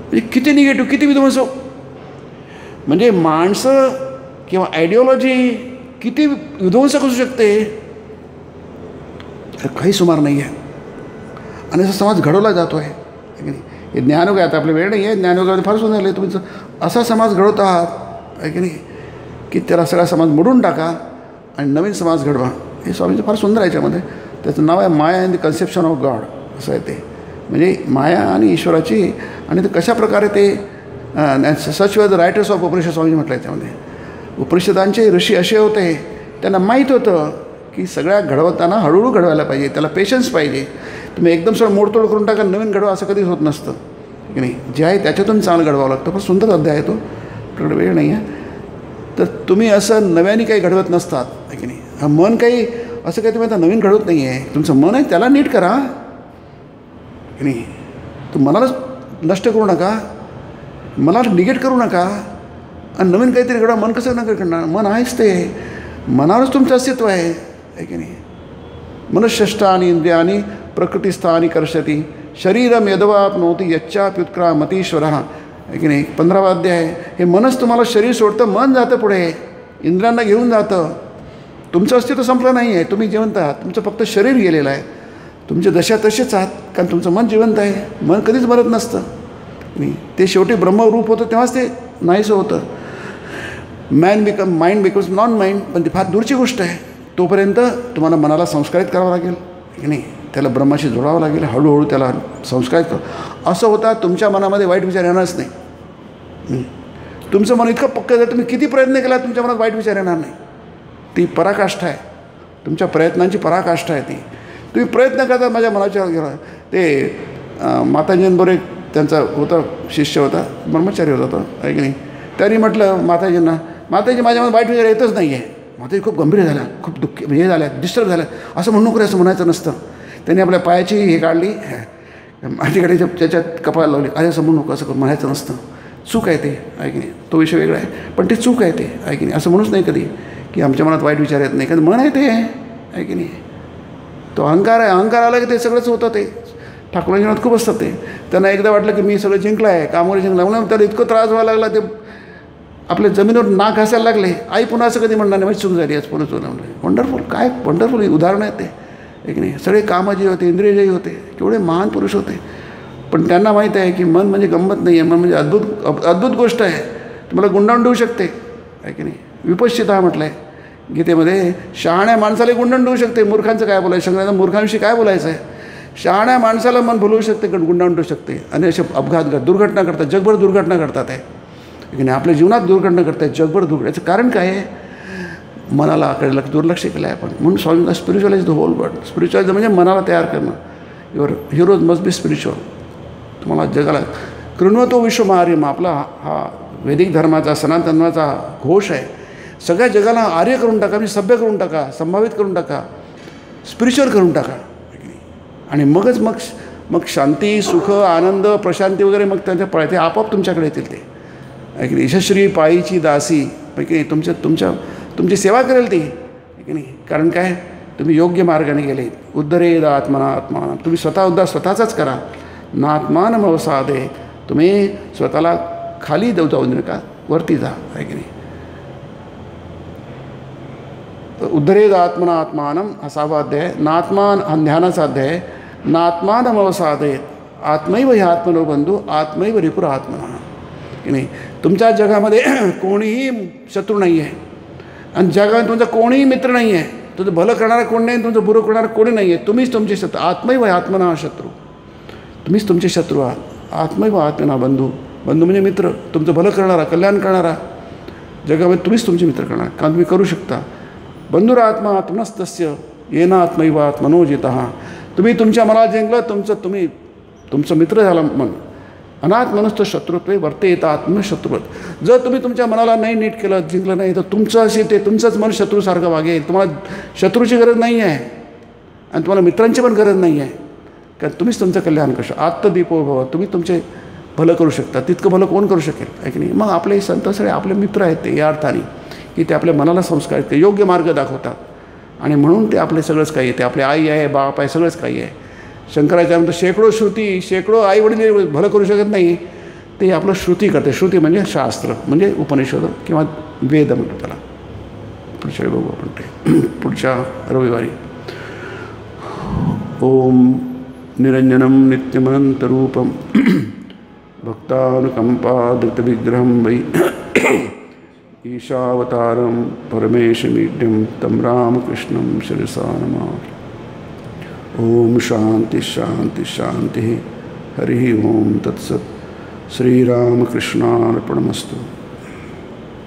म्हणजे किती निगेटिव्ह, किती विध्वंस. म्हणजे माणसं किंवा आयडिओलॉजी किती विध्वंसक असू शकते, काही सुमार नाही आहे. आणि असा समाज घडवला जातो आहे की नाही. हे ज्ञानयोग आहे, आता आपल्या वेळ नाही आहे. ज्ञानयोगामध्ये फार सुंदर आहे. तुम्ही असा समाज घडवत आहात आहे की नाही, की त्याला सगळा समाज मोडून टाका आणि नवीन समाज घडवा. हे स्वामींचं फार सुंदर आहे. याच्यामध्ये त्याचं नाव आहे maya and the conception of God, असं आहे ते. म्हणजे माया आणि ईश्वराची, आणि ते कशा प्रकारे ते such were the writers of Upanishad, Swami म्हटलं याच्यामध्ये. उपनिषदांचे ऋषी असे होते, त्यांना माहीत होतं की सगळ्या घडवताना हळूहळू घडवायला पाहिजे, त्याला पेशन्स पाहिजे. तुम्ही एकदम सगळं मोडतोड करून टाका, नवीन घडवा असं कधीच होत नसतं की नाही. जे आहे त्याच्यातून चांगलं घडवावं लागतं. पण सुंदर अध्याय आहे तो, आपल्याकडे वेळ नाही आहे. तर तुम्ही असं नव्याने काही घडवत नसतात आहे की नाही. हा मन काही असं काही तुम्ही आता नवीन घडवत नाही आहे. तुमचं मन आहे त्याला नीट करा की नाही. तुम्ही मनालाच नष्ट करू नका, मनाला निगेट करू नका आणि नवीन काहीतरी घडवा. मन कसं नका करणार, मन आहेच ते, मनावरच तुमचं अस्तित्व आहे की नाही. मनःष्ठानी इंद्रियानी प्रकृतिस्थानी कर्षती शरीरम यदवाप्नोति यच्चाप्युत्क्रामतीश्वर, आहे की नाही. 15वा अध्याय आहे. हे मनच तुम्हाला शरीर सोडतं, मन जातं पुढे, इंद्रियांना घेऊन जातं. तुमचं अस्तित्व संपलं नाही आहे, तुम्ही जिवंत आहात. तुमचं फक्त शरीर गेलेलं आहे. तुमचे दशा तसेच आहात, कारण तुमचं मन जिवंत आहे. मन कधीच मरत नसतं नाही. ते शेवटी ब्रह्मरूप होतं तेव्हाच ते नाहीसं होतं. माइंड बिकम्स नॉन माइंड, पण ती फार दूरची गोष्ट आहे. तोपर्यंत तुम्हाला मनाला संस्कारित करावं लागेल की नाही. त्याला ब्रह्माशी जोडावं लागेल, हळूहळू त्याला संस्कारित कर. असं होता तुमच्या मनामध्ये वाईट विचार येणारच नाही. तुमचं मन इतकं पक्कं जर तुम्ही किती प्रयत्न केला, तुमच्या मनात वाईट विचार येणार नाही. ती पराकाष्ठा आहे, तुमच्या प्रयत्नांची पराकाष्ठा आहे ती. तुम्ही प्रयत्न करता माझ्या मनाच्या गेला. ते माताजींबरोबर एक त्यांचा होता, शिष्य होता, ब्रह्मचारी होता तो, आहे की नाही. त्यांनी म्हटलं माताजींना, माताजी माझ्यामध्ये वाईट विचार येतच नाही आहे. माताजी खूप गंभीर झाल्या, खूप दुःख हे झाल्या, डिस्टर्ब झाल्या. असं म्हणू नको, असं म्हणायचं नसतं. त्यांनी आपल्या पायाची हे काढली, माझ्याकडे त्याच्यात कपाळ लावली. अरे असं म्हणू नको, असं म्हणायचं नसतं. चूक आहे ते, आहे की नाही. तो विषय वेगळा आहे, पण ते चूक आहे ते, आहे की नाही. असं म्हणूच नाही कधी की आमच्या मनात वाईट विचार येत नाही, कारण मन आहे ते, आहे की नाही. तो अहंकार आहे, अहंकार आला की ते सगळंच होतं. ते ठाकूरांच्या मनात खूप असतं. ते त्यांना एकदा वाटलं की मी सगळं जिंकलं आहे, कामावर जिंकलं, म्हणून त्याला इतकं त्रास व्हायला लागला, ते आपल्या जमिनीवर नाक घासायला लागले. आई पुन्हा असं कधी म्हणणार नाही, माझी चूक झाली, आज पुन्हा चूक म्हणले. वंडरफुल, काय वंडरफुल उदाहरणं आहेत ते, आहे की नाही. सगळे कामं होते, इंद्रियजयी होते, केवढे महान पुरुष होते. पण त्यांना माहीत आहे की मन म्हणजे गंमत नाही आहे, मन म्हणजे अद्भुत गोष्ट आहे, तुम्हाला गुंडाळून देऊ शकते, आहे की नाही. विपश्चिता म्हटलं आहे गीतेमध्ये. शहाण्या माणसाला गुंडाळून देऊ शकते. मूर्खांचं काय बोलायचं, शंकरांना मूर्खांविषयी काय बोलायचं आहे. शहाण्या माणसाला मन भुलवू शकते, गुंडाळून देऊ शकते. आणि असे अपघात दुर्घटना करतात, जगभर दुर्घटना करतात आहे की नाही. आपल्या जीवनात दुर्घटना करतात, जगभर दुर्घटना. याचं कारण काय आहे, मनाला आकडे दुर्लक्ष केलं आहे आपण. म्हणून स्वामींना स्पिरिच्युअलाइज द होल वर्ल्ड. स्पिरिच्युअलाइज म्हणजे मनाला तयार करणं. Your heroes must be spiritual. तुम्हाला जगाला कृण्वतो विश्वमार्यम, आपला हा वैदिक धर्माचा, सनातन धर्माचा घोष आहे. सगळ्या जगाला आर्य करून टाका, म्हणजे सभ्य करून टाका, संभावित करून टाका, स्पिरिच्युअल करून टाका. आणि मगच मग शांती, सुख, आनंद, प्रशांती वगैरे मग त्यांच्या ते आपोआप तुमच्याकडे येतील. ते आहे की नाही. यशस्वी पायीची दासी आहे की नाही. तुमची सेवा करेल ती आहे की नाही. कारण काय, तुम्ही योग्य मार्गाने गेले. उद्धरेद आत्मना आत्मान, तुम्ही स्वतः उद्धार स्वतःचाच करा. नात्मानमवसादे, तुम्ही स्वतःला खाली जाऊ नका, वरती जा आहे की नाही. उद्धरेद आत्मना आत्मानम हा 6वा अध्याय. नात्मान हा ध्यानाचा अध्याय. नात्मानमवसादे, आत्मैव हि आत्मनो बंधू आत्मैव रिपुर आत्मना की नाही. तुमच्या जगामध्ये कोणीही शत्रू नाही आहे आणि जगात तुमचा कोणीही मित्र नाही आहे. तुझं भलं करणारा कोण नाही, तुमचं बुरं करणारा कोणी नाही आहे. तुम्हीच तुमचे शत्रू. आत्मैव आत्मना हा शत्रू, तुम्हीच तुमचे शत्रू आहात. आत्मैव आत्मना बंधू, बंधू म्हणजे मित्र, तुमचं भलं करणारा, कल्याण करणारा. जगामध्ये तुम्हीच तुमचे मित्र करणार, कारण तुम्ही करू शकता. बंधुरात्मा आत्मनस्तस्य येना आत्मैव आत्मनो जितः, तुम्ही तुमच्या मनाला जिंकलं, तुमचं मित्र झाला मन. अनाथ मनुष्य शत्रुत्वे वर्ते येतं आत्मशत्रुवत. जर तुम्ही तुमच्या मनाला नाही नीट केलं, जिंकलं नाही, तर तुमचं असे ते तुमचंच मन शत्रूसारखं वागेल. तुम्हाला शत्रूची गरज नाही आहे आणि तुम्हाला मित्रांची पण गरज नाही आहे, कारण तुम्हीच तुमचं कल्याण करू शकता. आत्मदीपो भव, तुम्ही तुमचे भलं करू शकता. तितकं भलं कोण करू शकेल आहे की नाही. मग आपले संत सगळे आपले मित्र आहेत ते, या अर्थाने की ते आपल्या मनाला संस्कार आहेत, योग्य मार्ग दाखवतात. आणि म्हणून ते आपले सगळंच काही आहे. ते आपले आई आहे, बाप आहे, सगळंच काही आहे. शंकराचार्य शेकडो श्रुती, शेकडो आई वडील भलं करू शकत नाही, ते आपलं श्रुती करते. श्रुती म्हणजे शास्त्र, म्हणजे उपनिषद किंवा वेद म्हणतो त्याला. पुढच्या वेळी बघू आपण ते पुढच्या रविवारी. ओम निरंजनम नित्यमनंतरूपम भक्तानुकंपादृतविग्रहं वै ईशावतारं परमेशमीड्यं तं रामकृष्णं शिरसा नमामि. ओम शांति शांति शांति. हरि ओम तत्सत्. श्रीरामकृष्णार्पणमस्तु.